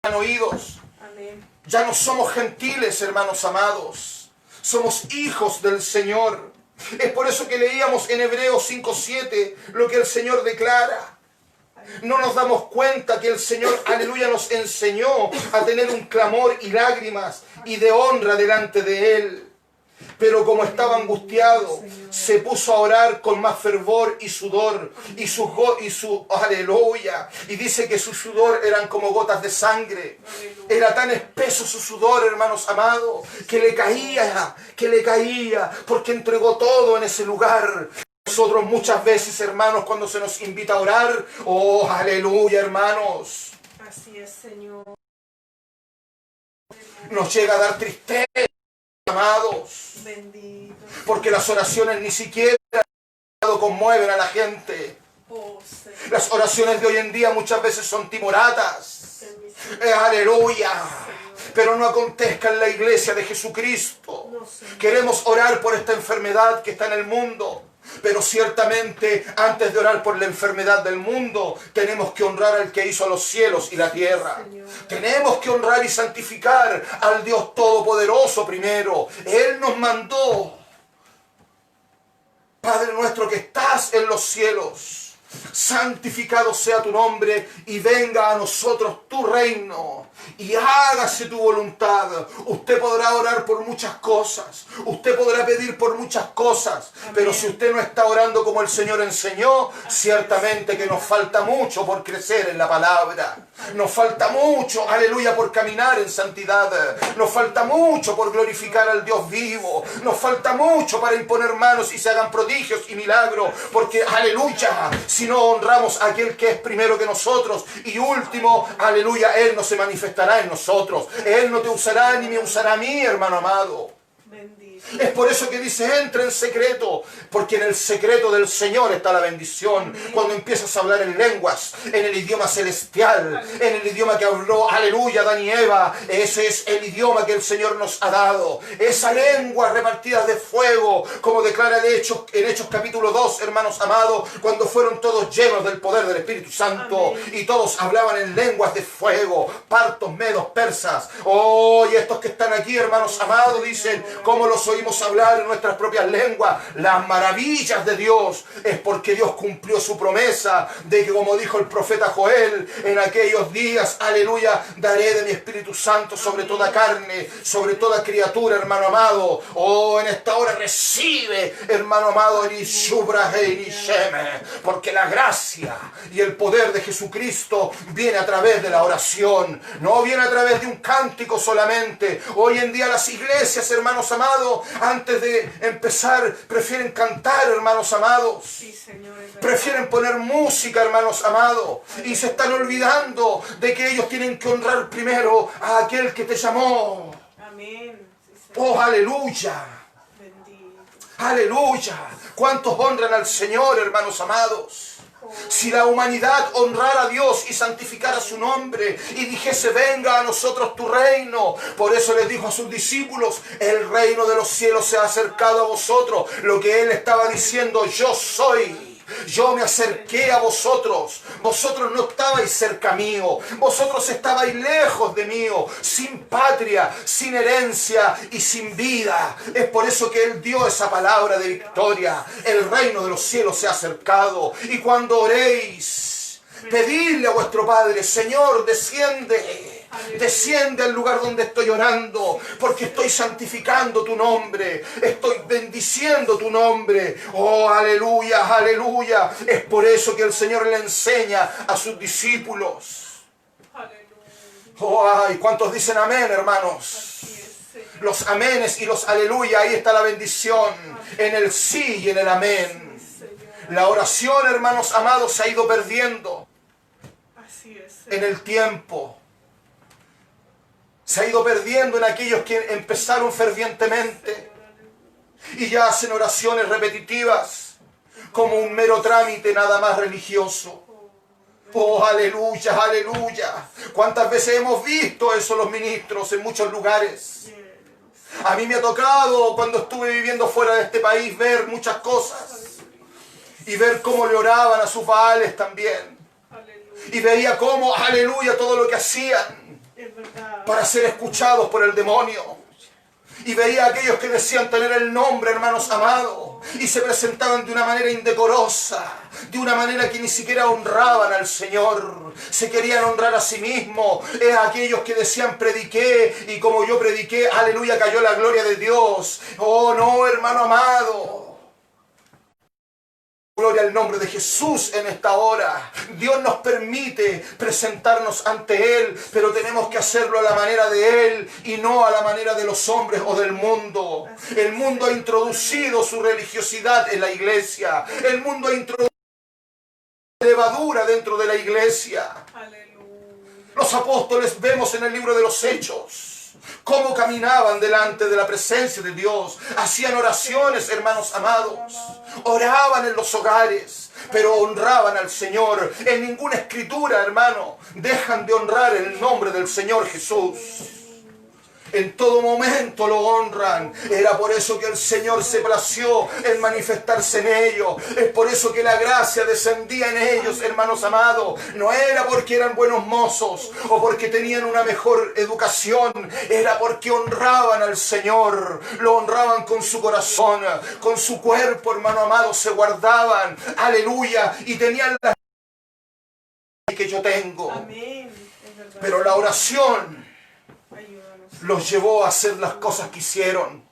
serán oídos. Amén. Ya no somos gentiles, hermanos amados. Somos hijos del Señor. Es por eso que leíamos en Hebreos 5:7 lo que el Señor declara. No nos damos cuenta que el Señor, aleluya, nos enseñó a tener un clamor y lágrimas y de honra delante de Él. Pero como estaba angustiado, se puso a orar con más fervor y sudor, y su aleluya. Y dice que su sudor eran como gotas de sangre. Era tan espeso su sudor, hermanos amados, que le caía, porque entregó todo en ese lugar. Nosotros muchas veces, hermanos, cuando se nos invita a orar, oh, aleluya, hermanos, Así es, Señor. nos llega a dar tristeza, amados, Bendito. porque las oraciones ni siquiera conmueven a la gente. Oh, Señor. Las oraciones de hoy en día muchas veces son timoratas. Ten misericordia. Aleluya. Señor. Pero no acontezca en la iglesia de Jesucristo. No, Señor. Queremos orar por esta enfermedad que está en el mundo. Pero ciertamente, antes de orar por la enfermedad del mundo, tenemos que honrar al que hizo los cielos y la tierra. Señor. Tenemos que honrar y santificar al Dios Todopoderoso primero. Él nos mandó: Padre nuestro que estás en los cielos, santificado sea tu nombre y venga a nosotros tu reino y hágase tu voluntad. Usted podrá orar por muchas cosas, usted podrá pedir por muchas cosas, Amén. pero si usted no está orando como el Señor enseñó, ciertamente que nos falta mucho por crecer en la palabra. Nos falta mucho, aleluya, por caminar en santidad. Nos falta mucho por glorificar al Dios vivo. Nos falta mucho para imponer manos y se hagan prodigios y milagros. Porque, aleluya, si no honramos a aquel que es primero que nosotros y último, aleluya, Él no se manifestará en nosotros. Él no te usará ni me usará a mí, hermano amado. Bendito. Es por eso que dice: entra en secreto, porque en el secreto del Señor está la bendición. Cuando empiezas a hablar en lenguas, en el idioma celestial, en el idioma que habló, aleluya, Adán y Eva, ese es el idioma que el Señor nos ha dado. Esa lengua repartida de fuego, como declara en Hechos capítulo 2, hermanos amados, cuando fueron todos llenos del poder del Espíritu Santo. Amén. Y todos hablaban en lenguas de fuego, partos, medos, persas. Oh, y estos que están aquí, hermanos amados, dicen: ¿cómo los oímos hablar en nuestras propias lenguas? Las maravillas de Dios. Es porque Dios cumplió su promesa de que, como dijo el profeta Joel, en aquellos días, aleluya, daré de mi Espíritu Santo sobre toda carne, sobre toda criatura, hermano amado. Oh, en esta hora recibe, hermano amado, porque la gracia y el poder de Jesucristo viene a través de la oración, no viene a través de un cántico solamente. Hoy en día las iglesias, hermanos amados, antes de empezar prefieren cantar, hermanos amados. Sí, Señor, es verdad. Prefieren poner música, hermanos amados, y se están olvidando de que ellos tienen que honrar primero a aquel que te llamó. Amén. Sí, Señor. Oh, aleluya, Bendito. aleluya. ¿Cuántos honran al Señor, hermanos amados? Si la humanidad honrara a Dios y santificara su nombre y dijese: venga a nosotros tu reino. Por eso les dijo a sus discípulos: el reino de los cielos se ha acercado a vosotros. Lo que Él estaba diciendo: yo soy Yo me acerqué a vosotros. Vosotros no estabais cerca mío. Vosotros estabais lejos de mí, sin patria, sin herencia y sin vida. Es por eso que Él dio esa palabra de victoria. El reino de los cielos se ha acercado. Y cuando oréis, pedidle a vuestro Padre: Señor, desciende. Desciende al lugar donde estoy orando, porque estoy santificando tu nombre, estoy bendiciendo tu nombre. Oh, aleluya, aleluya. Es por eso que el Señor le enseña a sus discípulos. Oh, ay, ¿cuántos dicen amén, hermanos? Los amenes y los aleluya, ahí está la bendición, en el sí y en el amén. La oración, hermanos amados, se ha ido perdiendo en el tiempo. Se ha ido perdiendo en aquellos que empezaron fervientemente y ya hacen oraciones repetitivas como un mero trámite nada más religioso. Oh, aleluya, aleluya. ¿Cuántas veces hemos visto eso los ministros en muchos lugares? A mí me ha tocado, cuando estuve viviendo fuera de este país, ver muchas cosas y ver cómo le oraban a sus baales también. Y veía cómo, aleluya, todo lo que hacían para ser escuchados por el demonio. Y veía a aquellos que decían tener el nombre, hermanos amados, y se presentaban de una manera indecorosa, de una manera que ni siquiera honraban al Señor. Se querían honrar a sí mismos. Es aquellos que decían: prediqué, y como yo prediqué, aleluya, cayó la gloria de Dios. Oh no, hermano amado. Gloria al nombre de Jesús en esta hora. Dios nos permite presentarnos ante Él, pero tenemos que hacerlo a la manera de Él y no a la manera de los hombres o del mundo. El mundo ha introducido su religiosidad en la iglesia. El mundo ha introducido levadura dentro de la iglesia. Los apóstoles, vemos en el libro de los Hechos cómo caminaban delante de la presencia de Dios. Hacían oraciones, hermanos amados. Oraban en los hogares, pero honraban al Señor. En ninguna escritura, hermano, dejan de honrar el nombre del Señor Jesús. En todo momento lo honran. Era por eso que el Señor se plació en manifestarse en ellos. Es por eso que la gracia descendía en ellos, hermanos amados. No era porque eran buenos mozos o porque tenían una mejor educación. Era porque honraban al Señor. Lo honraban con su corazón, con su cuerpo, hermano amado. Se guardaban, aleluya, y tenían la que yo tengo. Pero la oración los llevó a hacer las cosas que hicieron.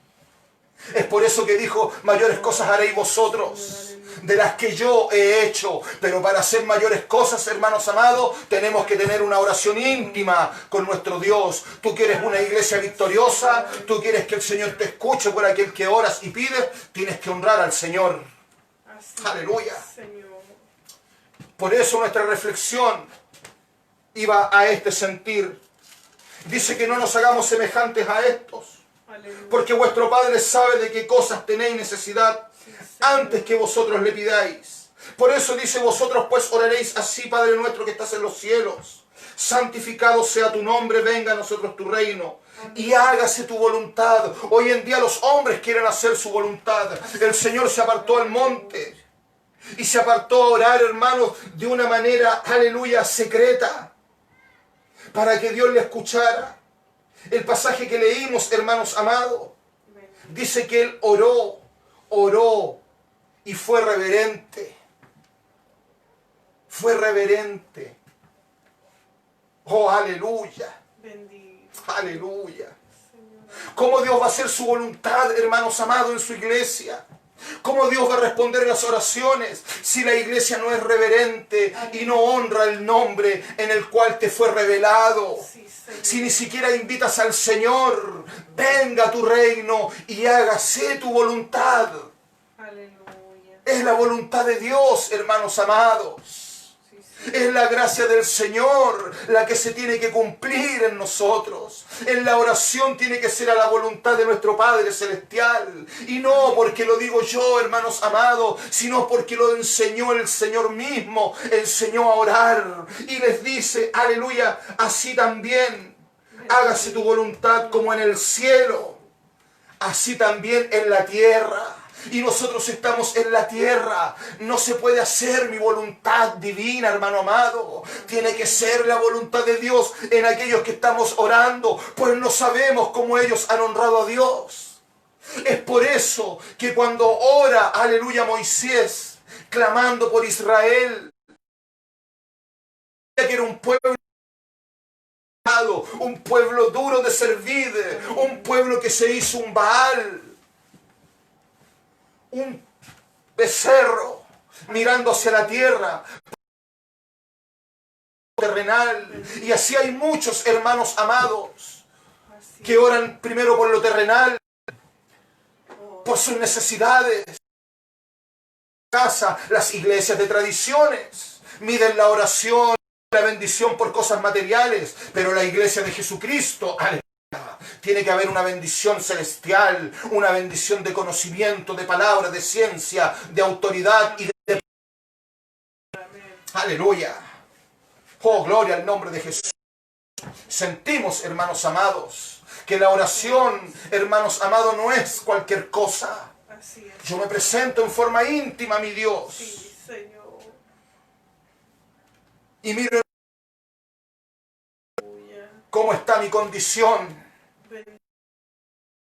Es por eso que dijo: mayores cosas haréis vosotros de las que yo he hecho. Pero para hacer mayores cosas, hermanos amados, tenemos que tener una oración íntima con nuestro Dios. Tú quieres una iglesia victoriosa, tú quieres que el Señor te escuche por aquel que oras y pides, tienes que honrar al Señor. Aleluya. Por eso nuestra reflexión iba a este sentir. Dice que no nos hagamos semejantes a estos, porque vuestro Padre sabe de qué cosas tenéis necesidad antes que vosotros le pidáis. Por eso dice: vosotros pues oraréis así: Padre nuestro que estás en los cielos, santificado sea tu nombre, venga a nosotros tu reino y hágase tu voluntad. Hoy en día los hombres quieren hacer su voluntad. El Señor se apartó al monte y se apartó a orar, hermanos, de una manera, aleluya, secreta, para que Dios le escuchara. El pasaje que leímos, hermanos amados, dice que Él oró y fue reverente. Fue reverente. Oh, aleluya. Aleluya. ¿Cómo Dios va a hacer su voluntad, hermanos amados, en su iglesia? ¿Cómo Dios va a responder las oraciones si la iglesia no es reverente y no honra el nombre en el cual te fue revelado? Si ni siquiera invitas al Señor: venga a tu reino y hágase tu voluntad. Es la voluntad de Dios, hermanos amados. Es la gracia del Señor la que se tiene que cumplir en nosotros. En la oración tiene que ser a la voluntad de nuestro Padre Celestial. Y no porque lo digo yo, hermanos amados, sino porque lo enseñó el Señor mismo. Enseñó a orar y les dice: aleluya, así también hágase tu voluntad como en el cielo, así también en la tierra. Y nosotros estamos en la tierra. No se puede hacer mi voluntad divina, hermano amado. Tiene que ser la voluntad de Dios en aquellos que estamos orando, pues no sabemos cómo ellos han honrado a Dios. Es por eso que cuando ora, aleluya, Moisés, clamando por Israel, que era un pueblo duro de servir, un pueblo que se hizo un Baal, un becerro, mirando hacia la tierra terrenal. Y así hay muchos hermanos amados que oran primero por lo terrenal, por sus necesidades. Casa, las iglesias de tradiciones miden la oración, la bendición por cosas materiales, pero la iglesia de Jesucristo, aleluya, tiene que haber una bendición celestial, una bendición de conocimiento, de palabra, de ciencia, de autoridad y de... Aleluya. Oh, gloria al nombre de Jesús. Sentimos, hermanos amados, que la oración, hermanos amados, no es cualquier cosa. Yo me presento en forma íntima a mi Dios. Sí, Señor. Y miro cómo está mi condición.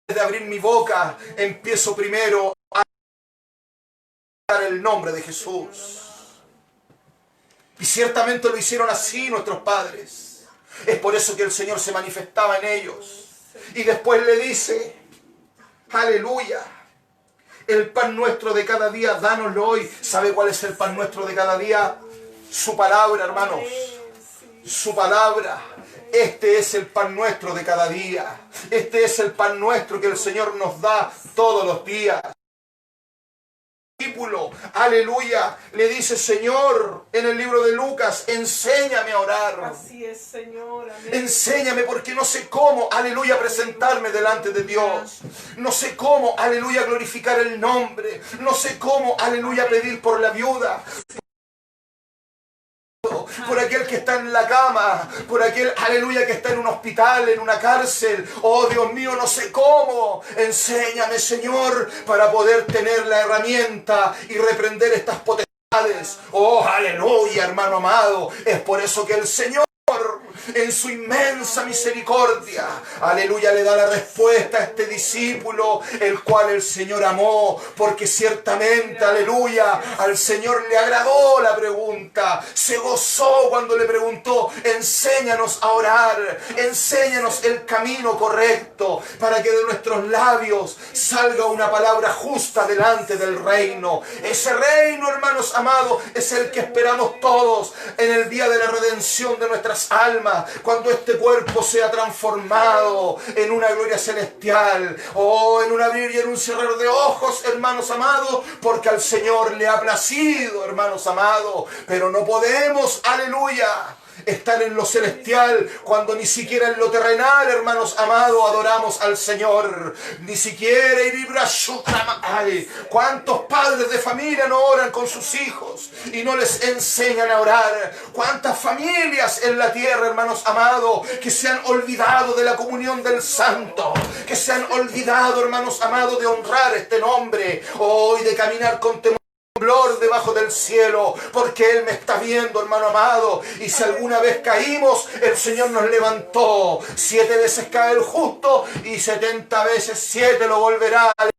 De abrir mi boca, empiezo primero a dar el nombre de Jesús. Y ciertamente lo hicieron así nuestros padres. Es por eso que el Señor se manifestaba en ellos. Y después le dice, aleluya, el pan nuestro de cada día, dánoslo hoy. ¿Sabe cuál es el pan nuestro de cada día? Su palabra, hermanos. Su palabra. Este es el pan nuestro de cada día. Este es el pan nuestro que el Señor nos da todos los días. Discípulo, aleluya, le dice, Señor, en el libro de Lucas, enséñame a orar. Así es, Señor. Amén. Enséñame, porque no sé cómo, aleluya, presentarme delante de Dios. No sé cómo, aleluya, glorificar el nombre. No sé cómo, aleluya, pedir por la viuda, por aquel que está en la cama, por aquel, aleluya, que está en un hospital, en una cárcel. Oh, Dios mío, no sé cómo. Enséñame, Señor, para poder tener la herramienta y reprender estas potestades. Oh, aleluya, hermano amado. Es por eso que el Señor, en su inmensa misericordia, aleluya, le da la respuesta a este discípulo, el cual el Señor amó, porque ciertamente, aleluya, al Señor le agradó la pregunta, se gozó cuando le preguntó, enséñanos a orar, enséñanos el camino correcto, para que de nuestros labios salga una palabra justa delante del reino. Ese reino, hermanos amados, es el que esperamos todos en el día de la redención de nuestras almas, cuando este cuerpo sea transformado en una gloria celestial, o en un abrir y en un cerrar de ojos, hermanos amados, porque al Señor le ha placido, hermanos amados, pero no podemos, aleluya, estar en lo celestial cuando ni siquiera en lo terrenal, hermanos amados, adoramos al Señor. Ni siquiera ¿cuántos padres de familia no oran con sus hijos y no les enseñan a orar? ¿Cuántas familias en la tierra, hermanos amados, que se han olvidado de la comunión del santo, que se han olvidado, hermanos amados, de honrar este nombre, hoy de caminar con temor debajo del cielo, porque Él me está viendo, hermano amado, y si alguna vez caímos, el Señor nos levantó. 7 veces cae el justo y 70 veces 7 lo volverá al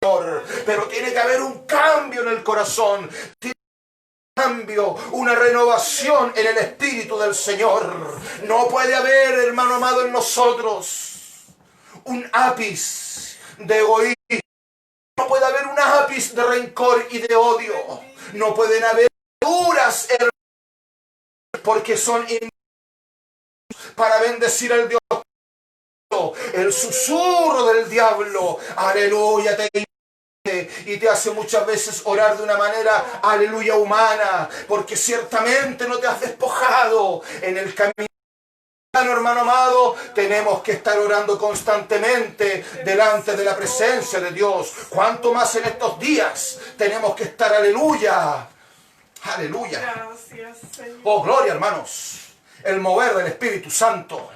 Señor. Pero tiene que haber un cambio en el corazón, tiene un cambio, una renovación en el Espíritu del Señor. No puede haber, hermano amado, en nosotros un ápice de egoísmo. No puede haber un ápice de rencor y de odio. No pueden haber duras, porque son para bendecir al Dios. El susurro del diablo, aleluya, y te hace muchas veces orar de una manera, aleluya, humana, porque ciertamente no te has despojado en el camino. Hermano amado, tenemos que estar orando constantemente delante de la presencia de Dios. Cuanto más en estos días tenemos que estar, aleluya, aleluya. Gracias, Señor. Oh, gloria, hermanos, el mover del Espíritu Santo.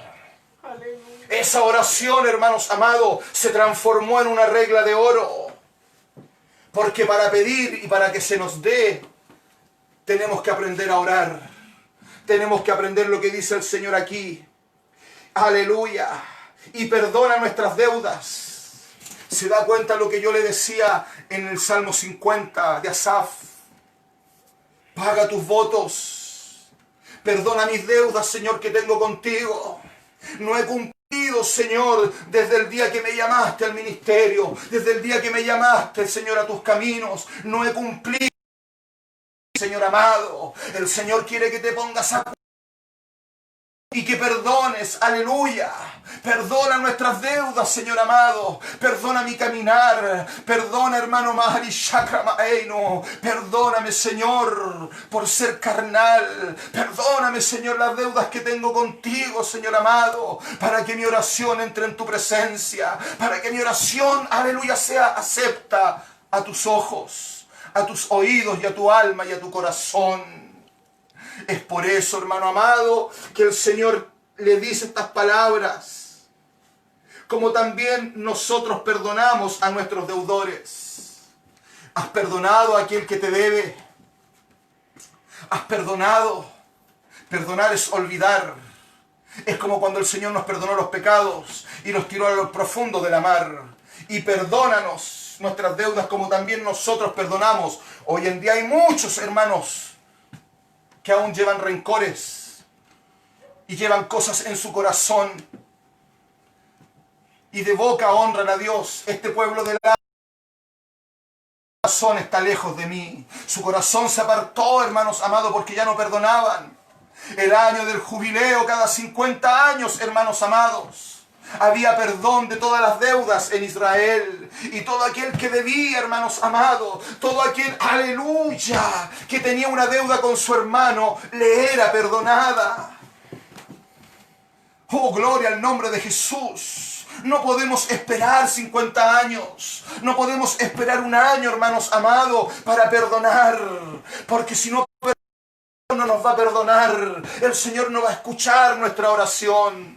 Aleluya. Esa oración, hermanos amados, se transformó en una regla de oro. Porque para pedir y para que se nos dé, tenemos que aprender a orar. Tenemos que aprender lo que dice el Señor aquí. Aleluya. Y perdona nuestras deudas. ¿Se da cuenta lo que yo le decía en el Salmo 50 de Asaf? Paga tus votos. Perdona mis deudas, Señor, que tengo contigo. No he cumplido, Señor, desde el día que me llamaste al ministerio, desde el día que me llamaste, Señor, a tus caminos. No he cumplido, Señor amado. El Señor quiere que te pongas a y que perdones, aleluya. Perdona nuestras deudas, Señor amado. Perdona mi caminar. Perdona, hermano Mahari Shakramaeino. Perdóname, Señor, por ser carnal. Perdóname, Señor, las deudas que tengo contigo, Señor amado. Para que mi oración entre en tu presencia. Para que mi oración, aleluya, sea acepta a tus ojos, a tus oídos y a tu alma y a tu corazón. Es por eso, hermano amado, que el Señor le dice estas palabras. Como también nosotros perdonamos a nuestros deudores. ¿Has perdonado a aquel que te debe? ¿Has perdonado? Perdonar es olvidar. Es como cuando el Señor nos perdonó los pecados y los tiró a lo profundo de la mar. Y perdónanos nuestras deudas como también nosotros perdonamos. Hoy en día hay muchos hermanos que aún llevan rencores y llevan cosas en su corazón y de boca honran a Dios. Este pueblo del corazón está lejos de mí. Su corazón se apartó, hermanos amados, porque ya no perdonaban. El año del jubileo, cada 50 años, hermanos amados, había perdón de todas las deudas en Israel. Y todo aquel que debía, hermanos amados, todo aquel, aleluya, que tenía una deuda con su hermano, le era perdonada. Oh, gloria al nombre de Jesús. No podemos esperar 50 años. No podemos esperar un año, hermanos amados, para perdonar. Porque si no nos va a perdonar, el Señor no va a escuchar nuestra oración.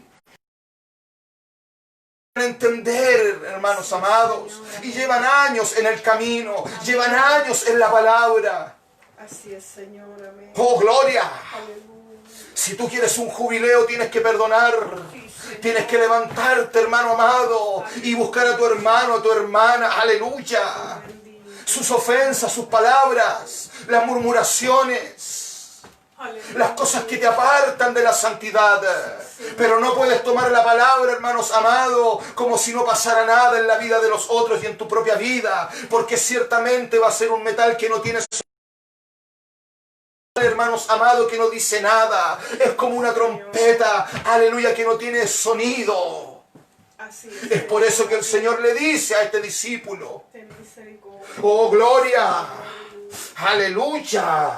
Entender, hermanos amados, y llevan años en el camino, llevan años en la palabra. Así es, Señor, amén. Oh, gloria. Aleluya. Si tú quieres un jubileo, tienes que perdonar. Tienes que levantarte, hermano amado, y buscar a tu hermano, a tu hermana, aleluya. Sus ofensas, sus palabras, las murmuraciones, las cosas que te apartan de la santidad. Pero no puedes tomar la palabra, hermanos amados, como si no pasara nada en la vida de los otros y en tu propia vida, porque ciertamente va a ser un metal que no tiene, hermanos amados, que no dice nada. Es como una trompeta, aleluya, que no tiene sonido. Es por eso que el Señor le dice a este discípulo, oh, gloria, aleluya,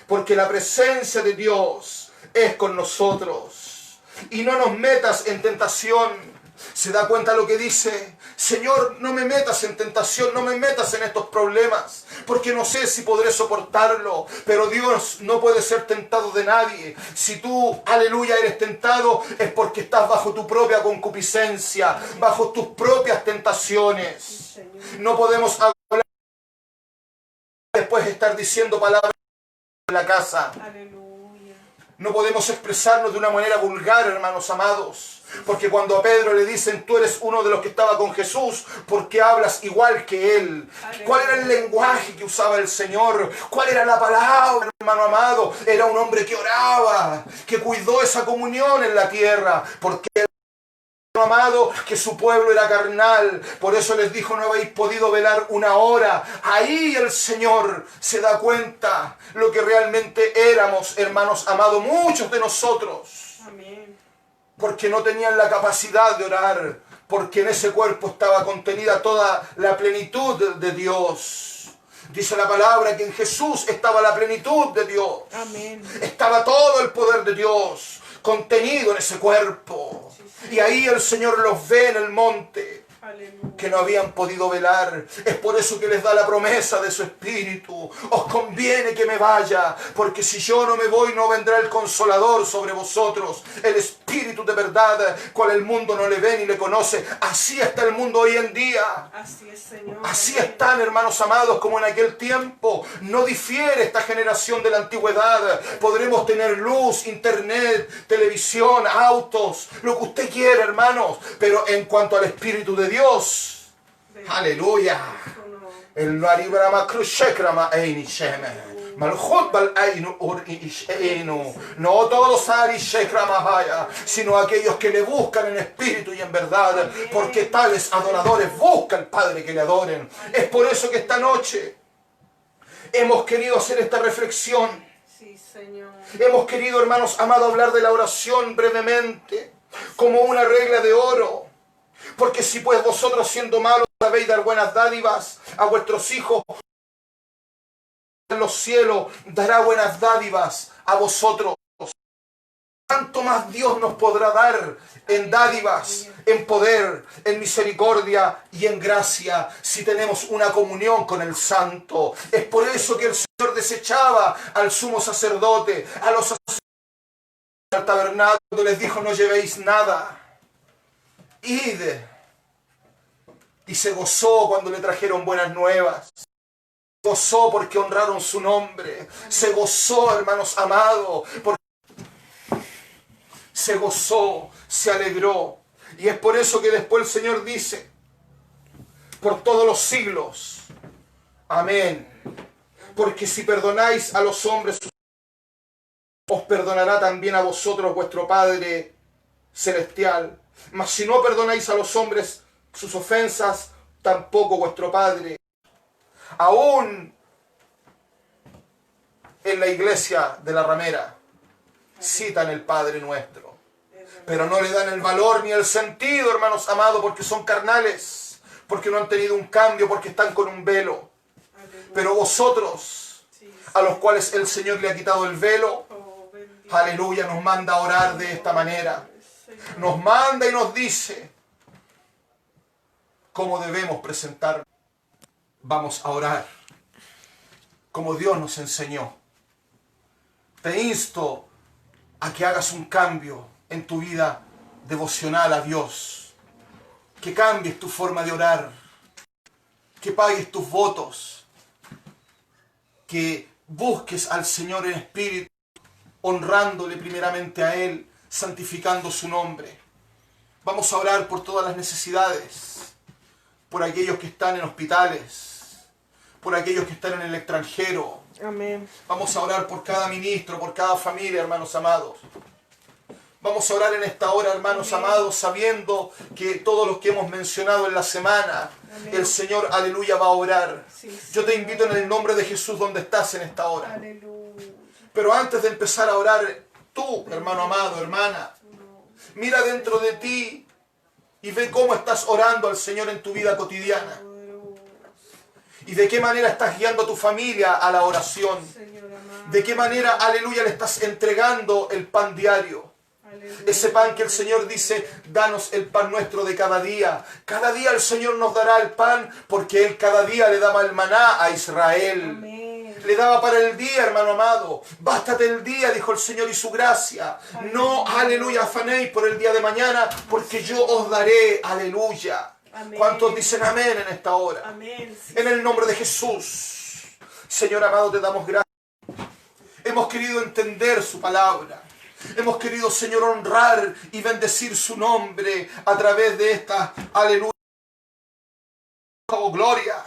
porque la presencia de Dios es con nosotros. Y no nos metas en tentación. ¿Se da cuenta lo que dice? Señor, no me metas en tentación, no me metas en estos problemas, porque no sé si podré soportarlo. Pero Dios no puede ser tentado de nadie. Si tú, aleluya, eres tentado, es porque estás bajo tu propia concupiscencia, bajo tus propias tentaciones. No podemos hablar después de estar diciendo palabras en la casa. No podemos expresarnos de una manera vulgar, hermanos amados. Porque cuando a Pedro le dicen, tú eres uno de los que estaba con Jesús, ¿por qué hablas igual que él? ¿Cuál era el lenguaje que usaba el Señor? ¿Cuál era la palabra, hermano amado? Era un hombre que oraba, que cuidó esa comunión en la tierra. Porque amado, que su pueblo era carnal, por eso les dijo, no habéis podido velar una hora. Ahí el Señor se da cuenta lo que realmente éramos, hermanos amados, muchos de nosotros. Amén. Porque no tenían la capacidad de orar, porque en ese cuerpo estaba contenida toda la plenitud de Dios. Dice la palabra que en Jesús estaba la plenitud de Dios. Amén. Estaba todo el poder de Dios contenido en ese cuerpo. Y ahí el Señor los ve en el monte, que no habían podido velar. Es por eso que les da la promesa de su Espíritu. Os conviene que me vaya, porque si yo no me voy, no vendrá el Consolador sobre vosotros. El Espíritu espíritu de verdad, cual el mundo no le ve ni le conoce. Así está el mundo hoy en día. Así es, Señor. Así están, hermanos amados, como en aquel tiempo. No difiere esta generación de la antigüedad. Podremos tener luz, internet, televisión, autos, lo que usted quiera, hermanos. Pero en cuanto al Espíritu de Dios, aleluya. El no todos sino aquellos que le buscan en espíritu y en verdad, porque tales adoradores buscan al Padre que le adoren. Es por eso que esta noche hemos querido hacer esta reflexión. Sí, Señor. Hemos querido, hermanos amados, hablar de la oración brevemente, como una regla de oro. Porque si pues vosotros siendo malos sabéis dar buenas dádivas a vuestros hijos, en los cielos dará buenas dádivas a vosotros. ¿Cuánto más Dios nos podrá dar en dádivas, en poder, en misericordia y en gracia si tenemos una comunión con el Santo? Es por eso que el Señor desechaba al sumo sacerdote, a los sacerdotes del tabernáculo, les dijo: no llevéis nada. Id. Y se gozó cuando le trajeron buenas nuevas. Se gozó porque honraron su nombre. Se gozó, hermanos amados, porque se gozó, se alegró. Y es por eso que después el Señor dice: por todos los siglos. Amén. Porque si perdonáis a los hombres, os perdonará también a vosotros vuestro Padre celestial. Mas si no perdonáis a los hombres sus ofensas, tampoco vuestro Padre. Aún en la iglesia de la Ramera citan el Padre Nuestro, pero no le dan el valor ni el sentido, hermanos amados, porque son carnales, porque no han tenido un cambio, porque están con un velo. Pero vosotros, a los cuales el Señor le ha quitado el velo, aleluya, nos manda a orar de esta manera. Nos manda y nos dice cómo debemos presentarnos. Vamos a orar como Dios nos enseñó. Te insto a que hagas un cambio en tu vida devocional a Dios. Que cambies tu forma de orar. Que pagues tus votos. Que busques al Señor en espíritu, honrándole primeramente a Él, santificando su nombre. Vamos a orar por todas las necesidades, por aquellos que están en hospitales, por aquellos que están en el extranjero. Amén. Vamos a orar por cada ministro, por cada familia, hermanos amados. Vamos a orar en esta hora, hermanos amados, sabiendo que todos los que hemos mencionado en la semana, el Señor, aleluya, va a orar. Yo te invito en el nombre de Jesús donde estás en esta hora. Aleluya. Pero antes de empezar a orar, tú, hermano amado, hermana, mira dentro de ti y ve cómo estás orando al Señor en tu vida cotidiana. Y de qué manera estás guiando a tu familia a la oración. De qué manera, aleluya, le estás entregando el pan diario. Ese pan que el Señor dice: danos el pan nuestro de cada día. Cada día el Señor nos dará el pan, porque Él cada día le daba el maná a Israel. Amén. Le daba para el día, hermano amado. Bástate el día, dijo el Señor, y su gracia. Amén. No, aleluya, afanéis por el día de mañana, porque yo os daré, aleluya. Amén. ¿Cuántos dicen amén en esta hora? Amén. Sí. En el nombre de Jesús. Señor amado, te damos gracias. Hemos querido entender su palabra. Hemos querido, Señor, honrar y bendecir su nombre a través de esta, aleluya. Oh, gloria.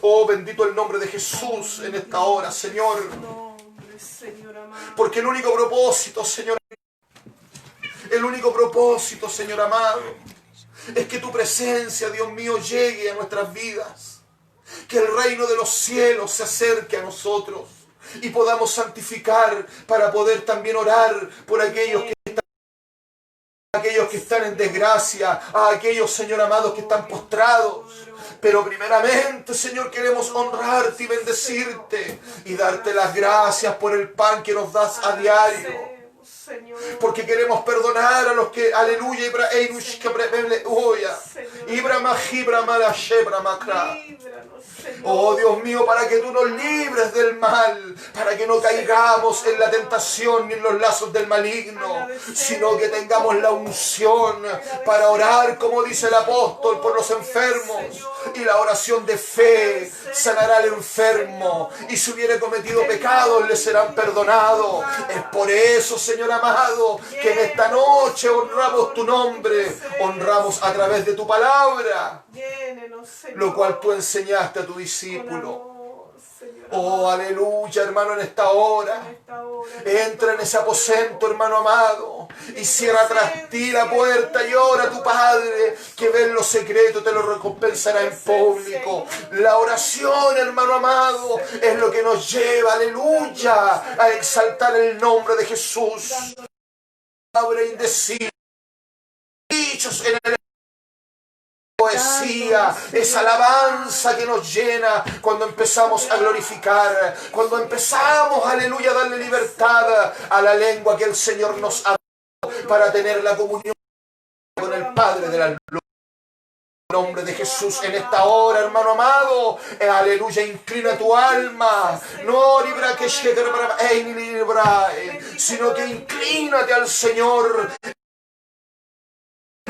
Oh, bendito el nombre de Jesús en esta hora, Señor. Nombre, Señor amado. Porque el único propósito, Señor amado, es que tu presencia, Dios mío, llegue a nuestras vidas. Que el reino de los cielos se acerque a nosotros y podamos santificar para poder también orar por aquellos que están en desgracia, a aquellos, Señor amado, que están postrados. Pero primeramente, Señor, queremos honrarte y bendecirte y darte las gracias por el pan que nos das a diario. Porque queremos perdonar a los que, aleluya, Señor. Oh Dios mío, para que tú nos libres del mal, para que no caigamos en la tentación ni en los lazos del maligno, sino que tengamos la unción para orar, como dice el apóstol, por los enfermos. Y la oración de fe sanará al enfermo, y si hubiere cometido pecados le serán perdonados. Es por eso, Señor amado, que en esta noche honramos tu nombre, honramos a través de tu palabra, Llénenos, Señor, lo cual tú enseñaste a tu con discípulo. amor, Señor Oh, amado. aleluya, hermano, en esta hora. En esta hora, Entra en ese aposento, hermano amado, y cierra tras ti la puerta y ora a tu Padre, que ve en lo secreto, te lo recompensará en público. La oración, hermano amado, es lo que nos lleva, aleluya, a exaltar el nombre de Jesús. Palabra indecible, dichos en el poesía, esa alabanza que nos llena cuando empezamos a glorificar, cuando empezamos, aleluya, a darle libertad a la lengua que el Señor nos ha dado para tener la comunión con el Padre de la luz. En el nombre de Jesús, en esta hora, hermano amado, aleluya, inclina tu alma, no libra que sino que inclínate al Señor en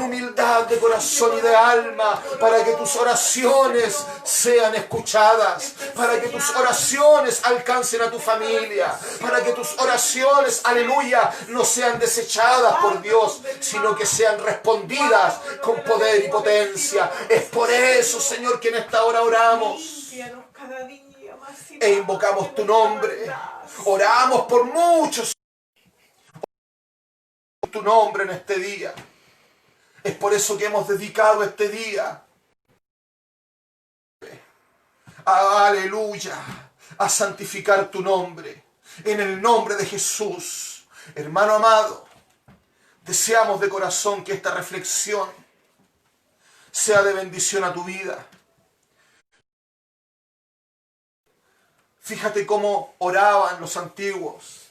humildad de corazón y de alma, para que tus oraciones sean escuchadas, para que tus oraciones alcancen a tu familia, para que tus oraciones, aleluya, no sean desechadas por Dios, sino que sean respondidas con poder y potencia. Es por eso, Señor, que en esta hora oramos límpianos cada día más y e más. invocamos tu nombre. Oramos por muchos, tu nombre en este día. Es por eso que hemos dedicado este día, aleluya, a santificar tu nombre, en el nombre de Jesús. Hermano amado, deseamos de corazón que esta reflexión sea de bendición a tu vida. Fíjate cómo oraban los antiguos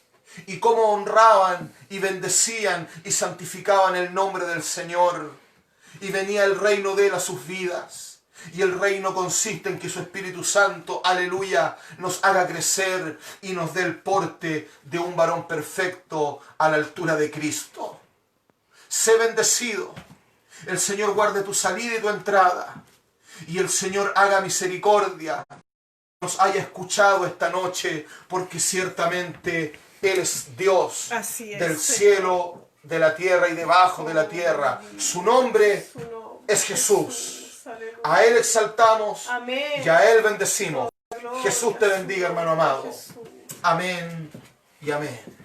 y cómo honraban y bendecían y santificaban el nombre del Señor. Y venía el reino de él a sus vidas. Y el reino consiste en que su Espíritu Santo, aleluya, nos haga crecer y nos dé el porte de un varón perfecto a la altura de Cristo. Sé bendecido. El Señor guarde tu salida y tu entrada. Y el Señor haga misericordia. Nos haya escuchado esta noche, porque ciertamente Él es Dios. Así es, del Señor. cielo, de la tierra y debajo de la tierra. Su nombre Su nombre, es Jesús. Aleluya. A Él exaltamos Amén. y a Él bendecimos. Gloria Jesús te bendiga, hermano amado. a Jesús. Amén y amén.